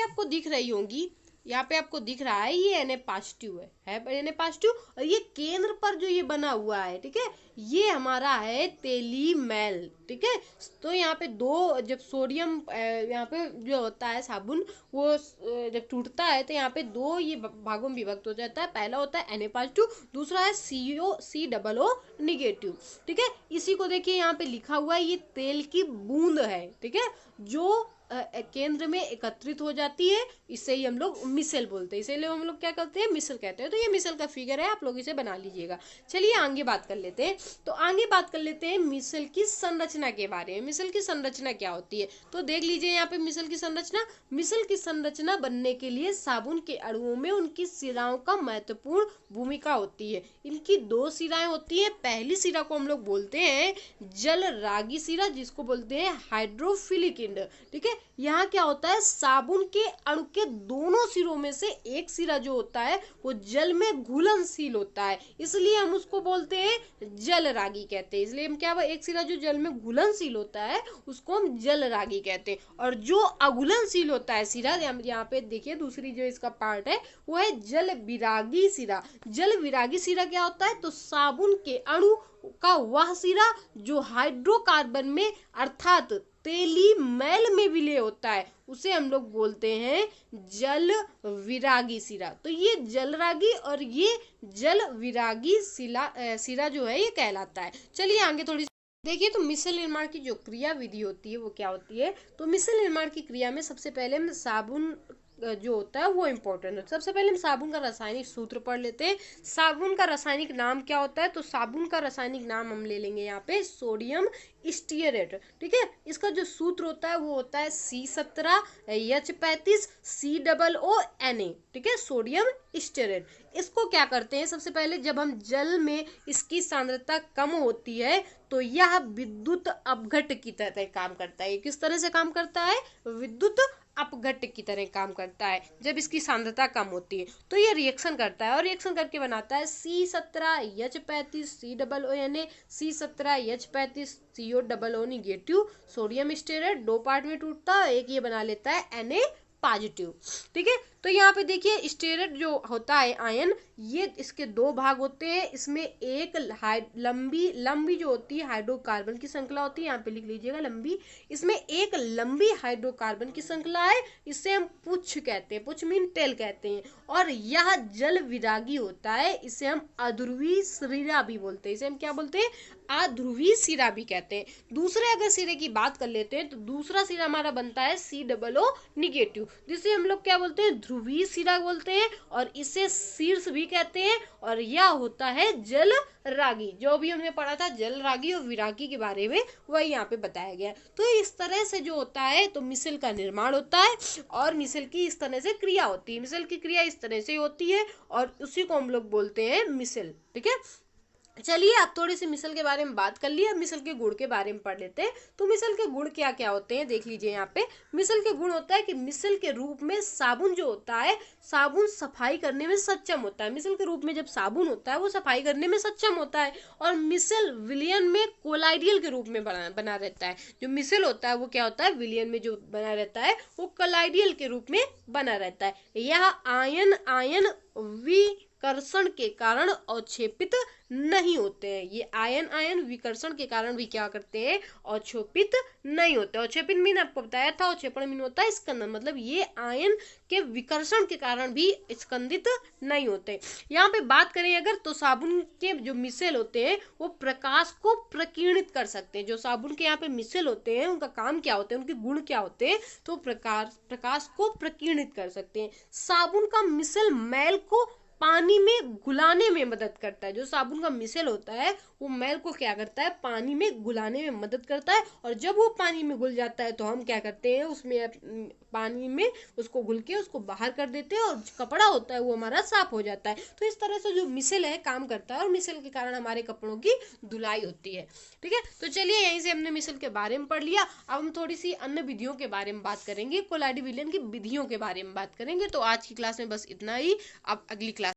आपको दिख रही होंगी, यहाँ पे आपको दिख रहा है ये Na पॉजिटिव है Na पॉजिटिव, और ये केंद्र पर जो ये बना हुआ है, ठीक है, ये हमारा है तेली मैल, ठीक है। तो यहाँ पे दो, जब सोडियम यहाँ पे जो होता है साबुन, वो जब टूटता है तो यहाँ पे दो ये भागों में विभक्त हो जाता है। पहला होता है Na पॉजिटिव, दूसरा है COO निगेटिव, ठीक है। इसी को देखिए यहाँ पे लिखा हुआ है, ये तेल की बूंद है, ठीक है, जो केंद्र में एकत्रित हो जाती है। इसे ही हम लोग मिसल बोलते हैं, इसीलिए हम लोग क्या करते हैं, मिसल कहते हैं। तो ये मिसल का फिगर है, आप लोग इसे बना लीजिएगा। चलिए आगे बात कर लेते हैं। तो आगे बात कर लेते हैं मिसल की संरचना के बारे में। मिसल की संरचना क्या होती है, तो देख लीजिए यहाँ पे मिसल की संरचना। मिसल की संरचना बनने के लिए साबुन के अणुओं में उनकी सिराओं का महत्वपूर्ण भूमिका होती है। इनकी दो सिराएं होती है। पहली सिरा को हम लोग बोलते हैं जल रागी सिरा, जिसको बोलते हैं हाइड्रोफिलिक एंड, ठीक है। यहाँ क्या होता है, साबुन के अणु के दोनों सिरों में से एक सिरा जो होता है वो जल में घुलनशील होता है, इसलिए हम उसको बोलते हैं जल रागी कहते हैं। इसलिए हम क्या, एक सिरा जो जल में घुलनशील होता है उसको हम जल रागी कहते हैं, और जो अघुलनशील होता है सिरा, यहाँ पे देखिए दूसरी जो इसका पार्ट है वो है जल विरागी सिरा। जल विरागी सिरा क्या होता है, तो साबुन के अणु का वह सिरा जो हाइड्रोकार्बन में अर्थात तेली मैल में विलय होता है, उसे हम लोग बोलते हैं जल विरागी सिरा। तो ये जल रागी और ये जल विरागी सिरा जो है ये कहलाता है। चलिए आगे थोड़ी देखिए। तो मिसल निर्माण की जो क्रिया विधि होती है वो क्या होती है, तो मिसल निर्माण की क्रिया में सबसे पहले हम साबुन जो होता है वो इम्पोर्टेंट है। सबसे पहले हम साबुन का रासायनिक सूत्र पढ़ लेते हैं। साबुन का रासायनिक नाम क्या होता है, तो साबुन का रासायनिक नाम हम ले लेंगे यहाँ पे सोडियम स्टीयरेट, ठीक है। इसका जो सूत्र होता है वो होता है C17H35 COONA, ठीक है, सोडियम स्टीयरेट। इसको क्या करते हैं, सबसे पहले जब हम जल में इसकी सांद्रता कम होती है तो यह विद्युत अपघट्ट की तरह काम करता है। किस तरह से काम करता है, विद्युत अपघट्ट की तरह काम करता है। जब इसकी सांद्रता कम होती है तो ये रिएक्शन करता है और रिएक्शन करके बनाता है C17H35 COONA, C17H35 CO negative sodium stearate. दो पार्ट में टूटता है, एक ये बना लेता है Na पॉजिटिव, ठीक है। तो यहाँ पे देखिए स्टेरेट जो होता है आयन, ये इसके दो भाग होते हैं। इसमें एक लंबी जो होती है हाइड्रोकार्बन की श्रृंखला होती है, यहाँ पे लिख लीजिएगा लंबी। इसमें एक लंबी हाइड्रोकार्बन की श्रृंखला है, इसे हम पुच्छ कहते हैं, पुच्छ मीन टेल कहते हैं। और यह जल विरागी होता है, इसे हम अध्रुवीय सिरा भी बोलते हैं। इसे हम क्या बोलते हैं? अध्रुवीय सिरा भी कहते हैं। दूसरे अगर सिरे की बात कर लेते हैं तो दूसरा सिरा हमारा बनता है COO निगेटिव, जिसे हम लोग क्या बोलते हैं? ध्रुवीय सिरा बोलते हैं, और इसे शीर्ष भी कहते हैं। और यह होता है जल रागी। जो भी हमने पढ़ा था जल रागी और विरागी के बारे में, वही यहाँ पे बताया गया। तो इस तरह से जो होता है, तो मिसल का निर्माण होता है और मिसल की इस तरह से क्रिया होती है। मिसल की क्रिया इस तरह से होती है और उसी को हम लोग बोलते हैं मिसल। ठीक है, चलिए आप थोड़ी सी मिसल के बारे में बात कर लिए, अब मिसल के गुण के बारे में पढ़ लेते हैं। तो मिसल के गुण क्या क्या होते हैं देख लीजिए यहाँ पे। मिसल के गुण होता है कि मिसल के रूप में साबुन जो होता है, साबुन सफाई करने में सक्षम होता है। मिसल के रूप में जब साबुन होता है वो सफाई करने में सक्षम होता है। और मिसल विलयन में कोलाइडियल के रूप में बना रहता है। जो मिसल होता है वो क्या होता है? विलयन में जो बना रहता है वो कोलाइडियल के रूप में बना रहता है। यह आयन विकर्षण के कारण अवक्षेपित नहीं होते हैं। ये आयन विकर्षण के कारण भी क्या करते हैं? अवक्षेपित नहीं होते। अवक्षेपित मीन आपको बताया था, अवक्षेपण मीन होता है स्कंदन, मतलब ये आयन के विकर्षण के कारण भी स्कंदित नहीं होते। यहाँ पे बात करें अगर, तो साबुन के जो मिसल होते हैं वो प्रकाश को प्रकीर्णित कर सकते हैं। जो साबुन के यहाँ पे मिसल होते हैं उनका काम क्या होते हैं, उनके गुण क्या होते हैं? तो प्रकाश को प्रकीर्णित कर सकते हैं। साबुन का मिसल मैल को पानी में घुलाने में मदद करता है। जो साबुन का मिसल होता है वो मैल को क्या करता है? पानी में घुलाने में मदद करता है। और जब वो पानी में घुल जाता है तो हम क्या करते हैं? उसमें पानी में उसको घुल के उसको बाहर कर देते हैं और जो कपड़ा होता है वो हमारा साफ हो जाता है। तो इस तरह से जो मिसल है काम करता है और मिसल के कारण हमारे कपड़ों की धुलाई होती है। ठीक है, तो चलिए यहीं से हमने मिसल के बारे में पढ़ लिया। अब हम थोड़ी सी अन्य विधियों के बारे में बात करेंगे, कोलाइडी विलयन की विधियों के बारे में बात करेंगे। तो आज की क्लास में बस इतना ही। अब अगली क्लास